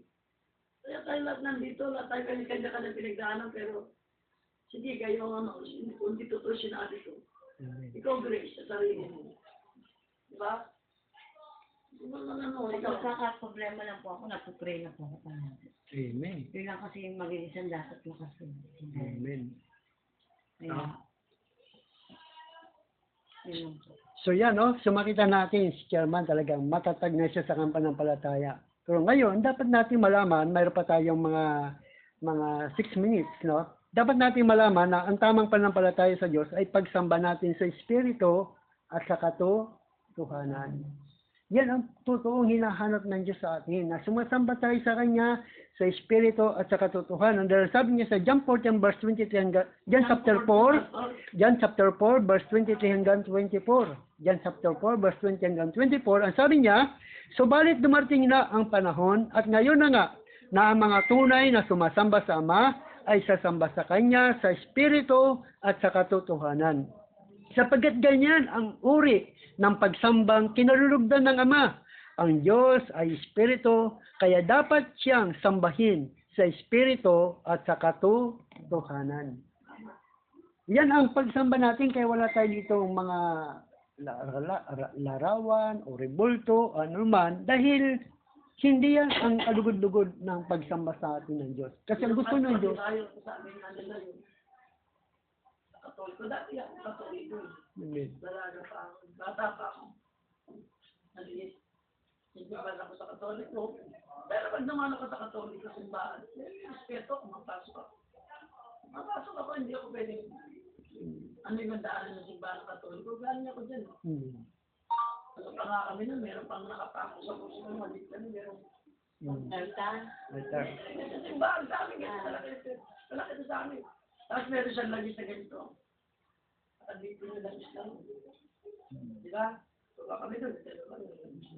Kaya tayo lahat nandito, lahat tayo kanya-kanya pinagdaanan, pero sige, kayo ano, kung dito to sinabi ko. Ikaw, Grace, sa sarili mo. Diba? Pagkakaproblema lang po ako, nagpupray na po ako. Amen. Yun lang kasi yung mag-iisang dapat mo kasi. Amen. Kaya, yun lang po. So yan, no? So makita natin si Chairman talagang matatag na siya sa kampanampalataya. Pero ngayon, dapat natin malaman, mayroon pa tayong mga 6 minutes, no? Dapat natin malaman na ang tamang pananampalataya sa Diyos ay pagsamba natin sa Espiritu at sa katotohanan. Yan ang totoong hinahanap ng Diyos sa atin, na sumasamba tayo sa Kanya sa Espiritu at sa katotohanan. Dahil sabi niya sa John 14 verse 23 hanggang John chapter 4 verse 23 hanggang 24. John chapter 4 verse 20 hanggang 24. Ang sabi niya, subalit dumating na ang panahon at ngayon na nga na ang mga tunay na sumasamba sa Ama ay sasamba sa Kanya sa Espiritu at sa katotohanan. Sapagkat ganyan ang uri ng pagsambang kinalulugdan ng Ama. Ang Diyos ay Espiritu, kaya dapat siyang sambahin sa Espiritu at sa katotohanan. Yan ang pagsamba natin, kaya wala tayo dito mga larawan o rebulto, anuman, dahil hindi yan ang kalugod-lugod ng pagsamba sa atin ng Diyos. Kasi ang gusto ng Diyos, Katoliko dati ako, Katoliko. Dalaga pa ako, bata pa ako. Naliit. Hindi ba ako sa Katoliko? Pero pag naman ako sa Katoliko, simbahan, respeto ako, mapasok ako. Mapasok ako, hindi ako pwedeng ano yung daanan ng simbahan ng Katoliko. Galing ako dyan. Ano pa nga kami nun, meron pang nakapako sa puso ko, maliit kami, meron. Altar. Sa simbahan sa amin, ganyan talaga ito. Malaki ito sa amin. Tapos meron siyang lagi sa ganito. Dito na lang lang. Di ba? So, kami doon.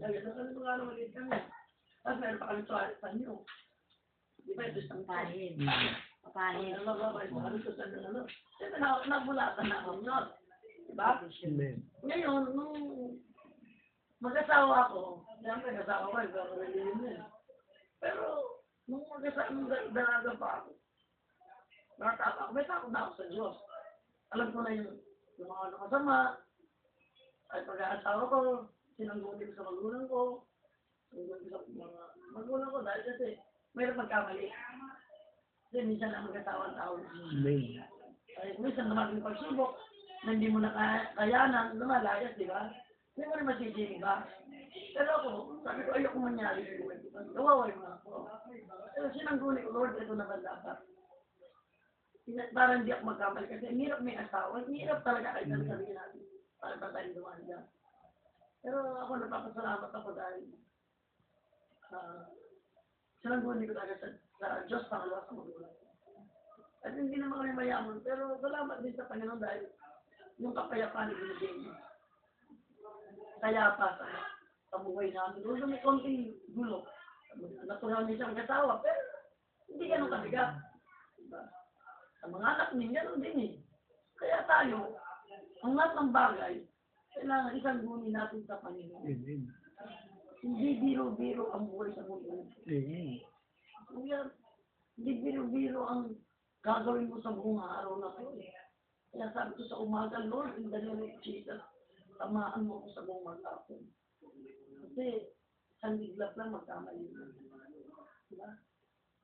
Ganito kami mga ano maliit kami. Tapos meron pa kami sa inyo. Di ba? Ito isang Papahin. Papahin. ano ba? Ano ito sa ano? Siyempre, nabulatan na ako yun. Di ba? Amen. Ngayon, nung mag-asawa ako, siyempre nag-asawa ko, pero nalilin na. Pero, nung dalaga pa ako, nakatapa ako, may takot na ako sa Diyos. Alam ko na yung mga nakasama, ay pag-aasawa ko, sinanggunin ko sa magulang ko, sinanggunin ko sa mga magulang ko, dahil kasi mayroon pagkamali. Kasi minsan lang mag-asawa ang tao. Amen. Ay, minsan naman yung pagsubok, na hindi mo na kayanan, lumalayas, di ba? Hindi mo rin masising ba? Pero ako, sabi ko, ayoko mangyari. Nawaway mo ako. Pero sinanggunin ko, Lord, ito naman dapat. Para hindi ako magkamali kasi ang hirap may asawa. Ang hirap talaga kahit ang sabihin natin. Para pa tayo dumaan dyan. Pero ako napapasalamat ako dahil sinanggunin ko talaga sa Diyos pangalawa sa magulang. At hindi naman kami mayaman. Pero salamat din sa Panginoon dahil yung kapayapaan na binigay niya. Kaya pa sa buhay namin. Doon may konting gulo. Natural niya siyang kasawa. Pero hindi ganun kabigat. Diba? Sa mga anak niya, gano'n din eh. Kaya tayo, ang lahat ng bagay, kailangan isang gunin natin sa Panginoon. Amen. Hindi biro-biro ang buhay sa mundo. Amen. Hindi biro-biro ang gagawin mo sa buong araw na ito. Kaya sabi ko sa umaga, Lord, in the name of Jesus, tamaan mo ko sa buong maghapon. Kasi, isang liglap lang magkamali mo. Diba?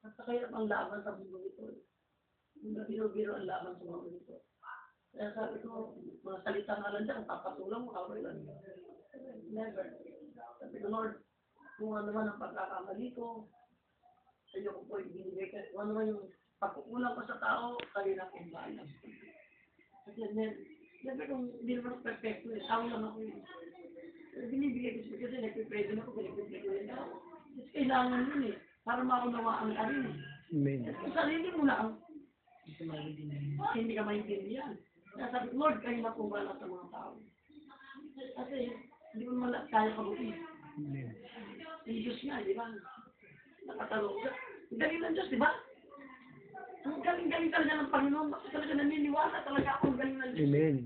At kaya ang laban sa mundo ito. Hindi biro-biro ang laban sa mundo ito. Kaya sabi ko, mga salita nga lang dyan, papatulang mo, kaway lang. Never. Sabi ko, Lord, kung ano man ang pagkakamali ko, sa iyo ko po ibinigay ka. Kung ano man yung pagkukulang ko sa tao, kayo na kong balas. Kasi never kung hindi naman perfecto eh. Tao lang ako eh. Pero binibigay ko kasi nagpipray din ako, pinagpipray ko rin ako. Kasi kailangan yun eh. Para maunawaan ka rin eh. Amen. At kung sarili mo lang, hindi ka maintindihan. Kaya sabi ko, Lord, kayo na kong balas sa mga tao. Kasi hindi mo naman kaya kabuti. Amen. Yung Diyos nga, di ba? Nakatalong ka. Ang galing ng Diyos, di ba? Ang galing-galing talaga ng Panginoon. Bakit talaga naniniwala talaga ako ang galing ng Diyos? Amen.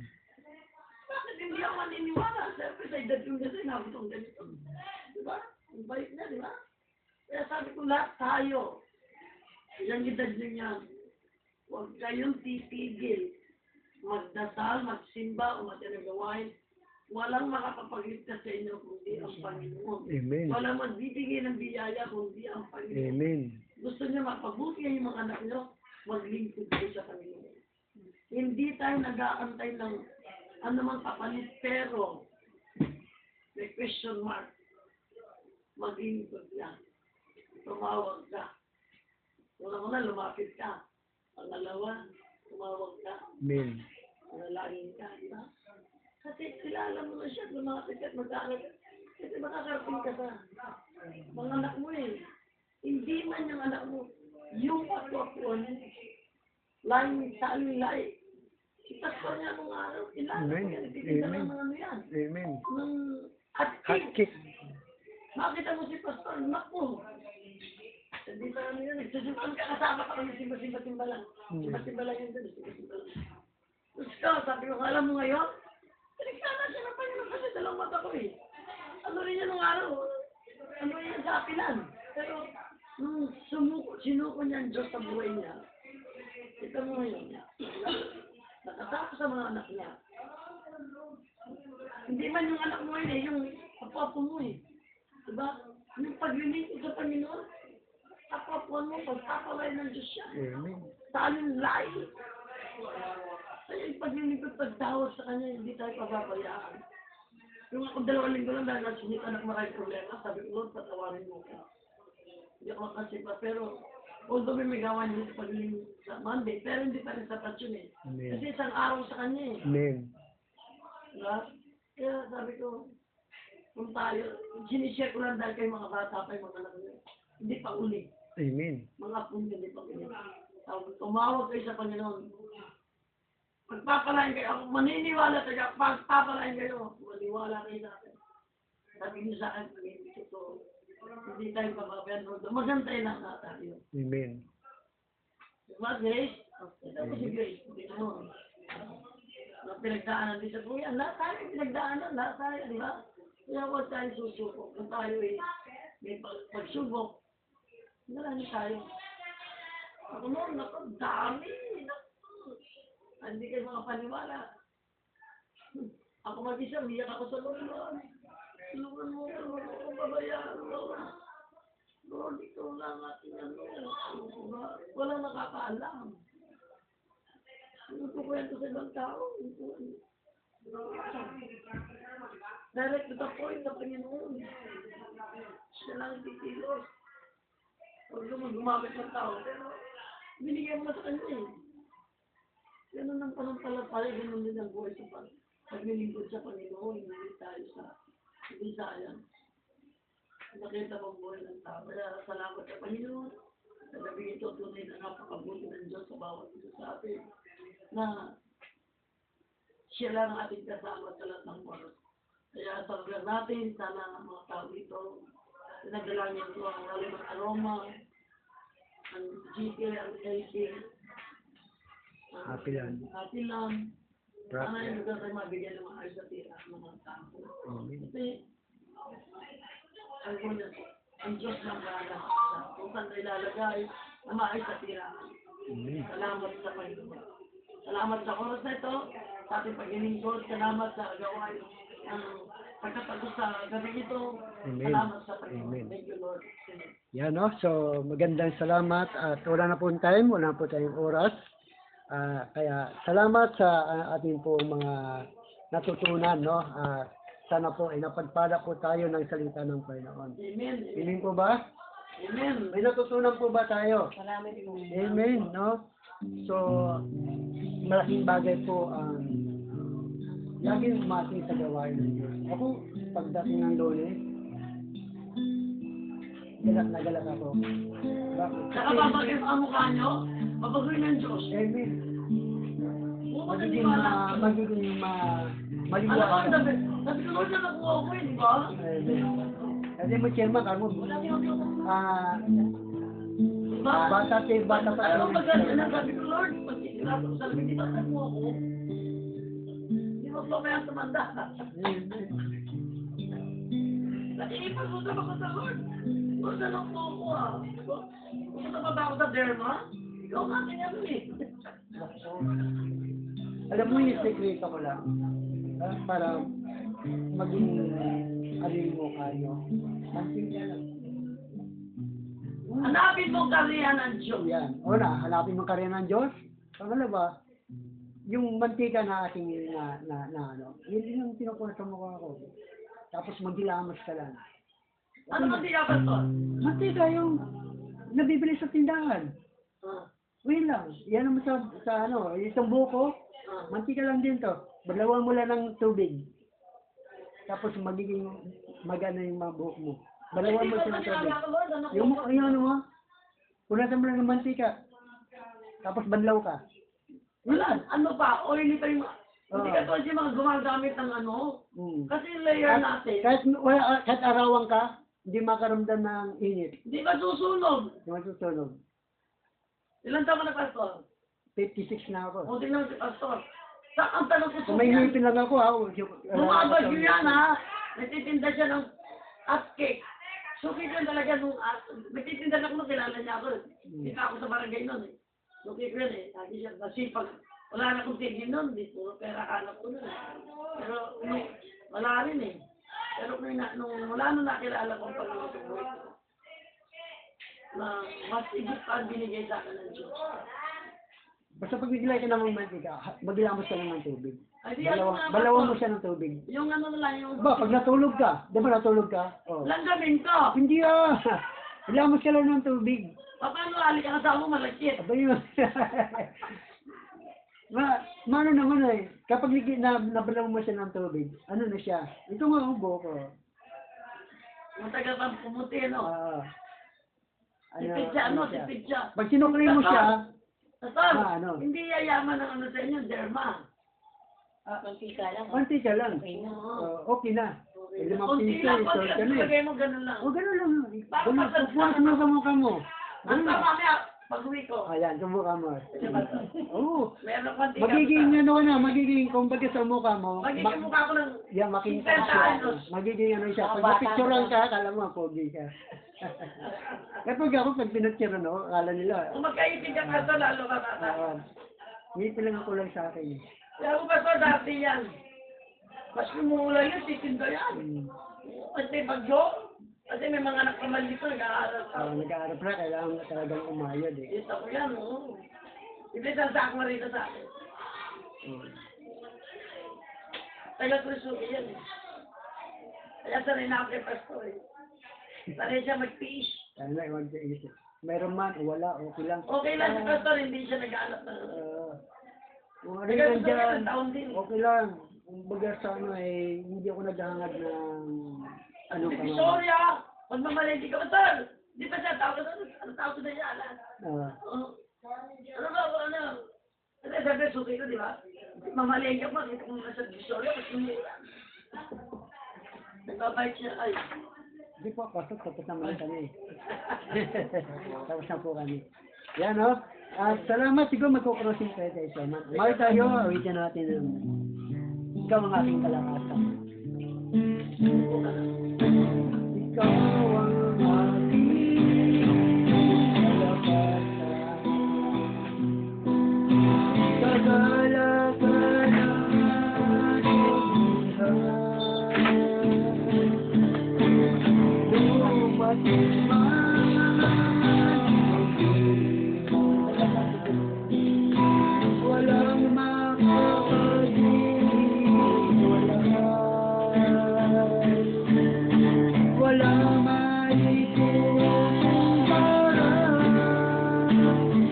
Bakit hindi ako naniniwala? Siyempre sa edad yung Diyos ay nabutong ganito. Di ba? Ang bait niya, di ba? Kaya sabi ko lahat tayo, yung edad nyo yan, huwag kayong titigil. Magdasal, magsimba, o matinagawain. Walang makapapagligtas sa inyo kundi ang Panginoon. Amen. Walang magbibigay ng biyaya kundi ang Panginoon. Amen. Gusto niya mapabuti yung mga anak niyo, maglingkod kayo sa Panginoon. Hindi tayo nag-aantay ng anumang kapalit, pero may question mark. Maglingkod ka. Tumawag ka. Una-una, lumapit ka. Pangalawa, tumawag ka. Amen. Manalangin ka, di ba? Kasi kilala mo na siya, lumapit ka at mag-aaral. Kasi makakarating ka sa mga anak mo eh. Hindi man yung anak mo, yung pagwapuan, laing saling laing. Itaspa niya nung araw, kilala mo yan, ititinda ng mga ano yan. Amen. Nung Hot hotcake. cake. Makita mo si Pastor, naku. Hindi ba ano yun, nagsusukan ka kasama ka kami simba-simba lang. Simba-simba lang yun doon, simba-simba lang. Tapos ka, sabi ko, alam mo ngayon, pinagkana siya ng Panginoon kasi dalawang mata ko eh. Ano rin yan nung araw, ano rin yan sa apilan. Pero, nung sinuko niya ang Diyos sa buhay niya, ito mo ngayon, nakatapos sa mga anak niya. Hindi man yung anak mo yun eh, yung apo mo eh. Diba? Yung paglilingkod sa Panginoon, apo mo, pagpapalay ng Diyos siya. Amen. Saan lahi. Kaya yung paglilingkod, pagtawag sa Kanya, hindi tayo pababayaan. Yung ako 2 linggo lang dahil nasunod anak maraming problema, sabi ko, Lord, patawarin mo ka. Hindi ako makasipa, pero although may gawain dito paglilingkod sa Monday, pero hindi pa rin sapat yun eh. Amen. Kasi isang araw sa Kanya eh. Amen. Diba? Kaya sabi ko, kung tayo, sinishare ko lang dahil kayo mga bata pa yung mga anak nyo. Hindi pa uli. Amen. Mga apo nyo, hindi pa uli. Tawag ko, tumawag kayo sa Panginoon. Pagpapalain kayo, ako maniniwala tayo, pagpapalain kayo, maniwala kayo sa akin. Sabi niyo sa akin, pag hindi totoo, hindi tayo papapayan, magantay lang na tayo. Amen. Diba, Grace? Ito po si Grace. Ito mo. Pinagdaanan din sa buhay. Lahat tayo pinagdaanan. Lahat tayo, di ba? Kaya huwag tayo susubok. Kung tayo may pagsubok, marami tayo. Ako noon, naku, dami. Naku. Hindi kayo makapaniwala. Ako mag-isa, umiyak ako sa Lord. Tulungan mo, tulungan mo, babayaan mo. Lord, ikaw lang ating ano. Walang nakakaalam. Ano po kwento sa ibang tao? Direct to the point na Panginoon. Siya lang ang titilos. Huwag naman gumamit ng tao. Pero binigyan mo sa kanya eh. Ganun ang panampalataya, ganun din ang buhay sa paglilingkod sa Panginoon. Hindi tayo sa Bisayan. Nakita mo buhay ng tao. Kaya salamat sa Panginoon. Sa gabi ito, tunay na napakabuti ng Diyos sa bawat isa sa atin. Na siya lang ang ating kasama sa lahat ng oras. Kaya sa lugar natin, sana ang mga tao dito, pinagdalangin ko ang lalo ng aroma, ang GK, ang AC, Hapilan. Hapilan. Sana yung lugar tayo mabigyan ng mga ayos at tira ng mga tao. Kasi, ang Diyos lang bahala sa kung saan tayo ilalagay na maayos at tira. Salamat sa Panginoon. Salamat sa oras na ito, sa ating paglilingkod. Salamat sa gawain ng pagkatapos sa gabi ito. Amen. Salamat sa Panginoon. Amen. Thank you, Lord. Amen. Yan, no? So, magandang salamat at wala na po time, wala na po tayong oras. Kaya, salamat sa ating po mga natutunan, no? Sana po ay napagpala po tayo ng salita ng Panginoon. Amen. Piling po ba? Amen. May natutunan po ba tayo? Salamat po. Amen, no? So, malaking bagay po ang laging umating sa gawain ng Diyos. Ako, pagdating ng Lunes, galak na galak ako. Bakit? Saka babagay ang mukha nyo, babagay ng Diyos. Amen. Oo, Magiging naniwala. magiging Alam mo, maliwanag. sabi ko, Lord, na nakuha ko eh, di ba? Amen. Kasi mo, chairman, kamo, Diba? bata pa. Alam mo, maganda na sabi ko, Lord, pagkikilap ko sa labing, di ba nakuha ko? Di mo pa kaya tumanda. Nakikipag-usap ako sa Lord. Lord, na nakuha ko ah. Pumunta pa ba ako sa derma? Ikaw nga, kanya mo eh. Alam mo yung sekreto ko lang, para maging alin mo kayo. Mantingin lang. Hanapin mo ang kariyan ng Diyos. Yan. Una, hanapin mo karya ng Diyos. Pangalawa, yung mantika na ating ano, yun yung pinukuha sa mukha ko. Tapos maghilamos ka lang. Ano ba siya, Pastor? Mantika yung nabibili sa tindahan. Wait lang. Yan naman sa ano, isang buko, mantika lang din to. Balawan mo lang ng tubig. Tapos magiging magana yung mga buhok mo. Balawan mo siya ng tubig. Yung ano mo, punasan mo lang ng mantika. Tapos banlaw ka. Wala, ano pa, oily pa yung... Hindi ka to siya mga gumagamit ng ano. Kasi layer natin. Kahit arawan ka, hindi makaramdam ng init. Hindi ba susunog? Hindi masusunog. Ilan taon ka na, Pastor? 56 na ako. O, tingnan mo si Pastor. Ang tanong ko Kung may ngipin lang ako, ha? Bumabagyo yan, ha? Nagtitinda siya ng hot cake. Suki ko talaga nung nagtitinda na ako nung kilala niya ako. Hindi pa ako sa barangay nun eh. Suki ko yan eh. Lagi siya masipag. Wala na akong tigil nun. Di puro pera hanap ko nun. Pero wala rin eh. Pero nung wala nung nakilala ko ang Panginoon sa buhay ko, na mas higit pa ang binigay sa akin ng Diyos. Basta pag nagilay ka ng mantika, maghilamos ka lang ng tubig. Ay, di ano nga, Balawan mo Pastor? siya ng tubig. Yung ano na lang, yung... Ba, pag natulog ka, di ba natulog ka? Oh. Langgamin ko! Hindi ah! Hilamos ka lang ng tubig. Paano alik ang asawa mo malagkit? Aba yun. Mano naman eh, kapag nabalaw mo siya ng tubig, ano na siya? Ito nga ang buhok ko. Matagal pang pumuti, no? Ano Tipid siya, ano? Tipid siya. Pag sinukli mo siya, Pastor, ano? hindi yayaman ang ano sa inyo, derma. Konti ka lang. Konti ka lang. Okay na. Okay na. Eh, 5 Konti piso, lang, short ka na eh. lagay mo ganun lang. Ganun lang. Bakit Ganun, pasal- pupunas mo sa mukha mo. Ang Ganun. mamaya, pag-uwi ko. Ayan, sa mukha mo. Ano ba to? Oo. Meron konti ka. Magiging ano ka na, magiging, kumbaga sa mukha mo, Magiging mukha ko ng yan, makita 50 siya. anos. Magiging ano siya. Pag Bata napicturean ka. ka, akala mo, pogi ka. Kapag ako, pag pinatira, no, akala nila, Kung magkaibig ka pastor, lalo ka bata. ngiti lang ako lang sa akin. Kaya ko pastor, dati yan. Mas lumula yun, titinda yan. Hmm. Kasi bagyo. Kasi may mga anak naman dito, nag-aaral ka. Nag-aaral pa, kailangan ka talagang umayod eh. Dito ko yan, oo. Ibisan sa ako rito sa akin. Hmm. Taga-Krisuki yan eh. Kaya sanay na ako kay pastor eh. Sanay siya mag-tiis. Kaya na, huwag isip. Meron man, o wala, okay lang. Okay lang si pastor, hindi siya nag-aaral na. Kung ano Taga yan gusto ko dyan, ng taon din. okay lang. Kung baga sa ano eh, hindi ako naghahangad ng ano pa man. Divisoria! Pagmamalengke ka, pastor! Di ba siya tawag na? Ano tawag na yan? Oo. Ano ba, ano? Kasi sabi, suki ko, di ba? Mamalengke ako, makita ko muna sa Divisoria, kasi hindi yan. Nagbabait siya, ay. Hindi po, pasok, tapos naman kami. Tapos na po kami. Yan o. At salamat, siguro magkukrossing tayo tayo sa man. Mahal tayo, awitin natin ang ikaw ang aking kalakasan. Ikaw ang aking kalakasan. Kagala-gala dumating walang makakagiging walang maitutong parang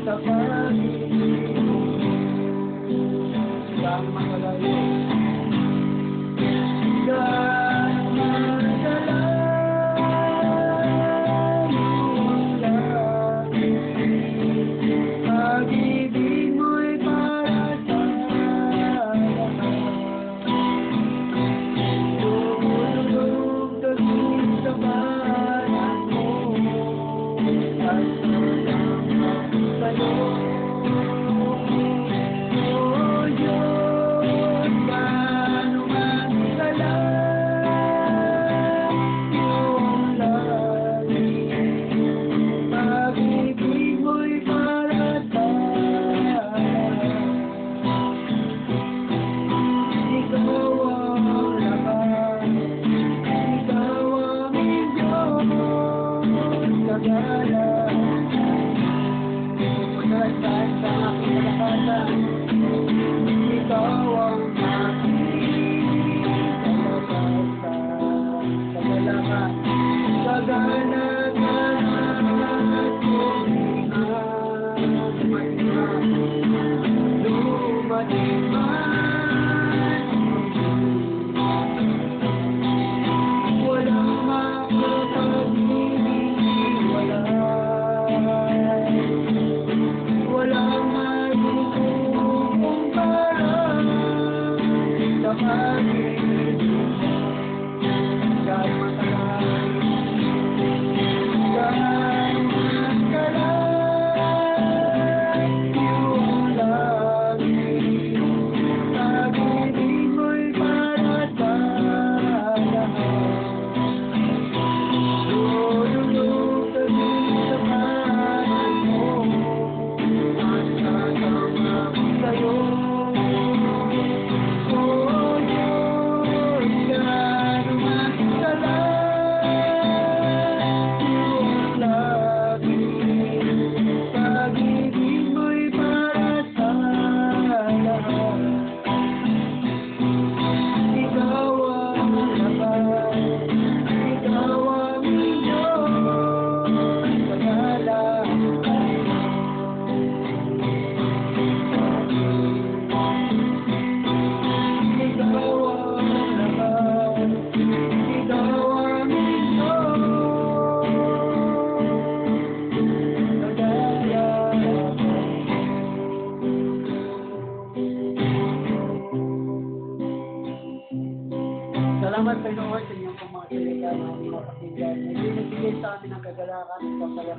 sa pag-ibig saan makalayo saan magdala pag-ibig mo'y para sa lumulog daging sa bayan mo at sa'yo o Diyos gaano man kalang iyong langit pag-ibig mo'y para sa ikaw ang lakas, ikaw ang Diyos, kagala. Pagkakasaan sa aking kalakasan, ikaw ang aking kalakasan, kagalakan, kagalakan at dumating walang makakapag-ibig, walang maitutong parang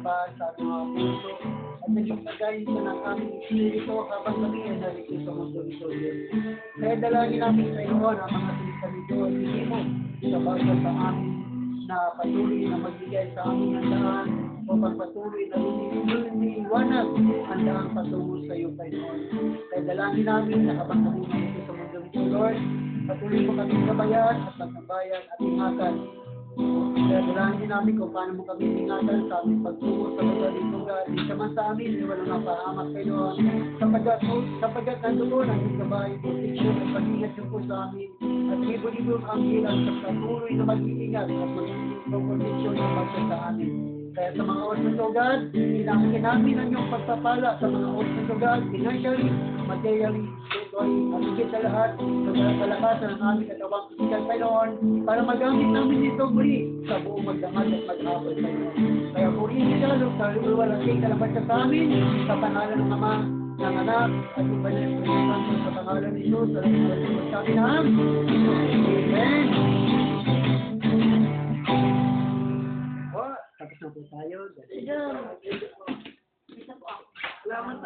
kapal sa ating mga puso at naging pagkain ka ng aming espiritu habang kami ay narito sa mundo nito, Diyos. Kaya dalangin namin sa iyo ang mga salita nito at hindi mo sabagay sa amin na patuloy na magbigay sa aming handaan o pagpatuloy na lumiliwanag ang daan patungo sa iyo, Panginoon. Kaya dalangin namin na habang kami narito sa mundo nito, Lord, patuloy mo kaming gabayan at magnabayan at ingatan. Kaya dalangin namin kung paano mo kami ingatan sa aming pagtungo sa lugar nito, God. Di naman sa amin, di walang napahamak kayo. Sapagkat nandoon ang iyong gabay, proteksyon at pag-ingat niyo po sa amin. At libo-libo ang ilan sa patuloy na mag-iingat at mag-proteksyon ng bangsa sa amin. Kaya sa mga oras ng lugar, hinahangin namin ang iyong pagpapala sa mga oras ng lugar, financially, materially, spiritually, at higit sa lahat, sa kalakasan ng aming katawang physical, Panginoon, para magamit namin ito muli sa buong magdamag at maghapon, Panginoon. Kaya purihin siya, Lord, sa luwalasing kalaban sa amin, sa pangalan ng Ama, ng Anak, at ng Banal na Espiritu Santo, sa pangalan ni Jesus, sa luwalasing sa amin ang Amen. Tapos na po tayo. Salamat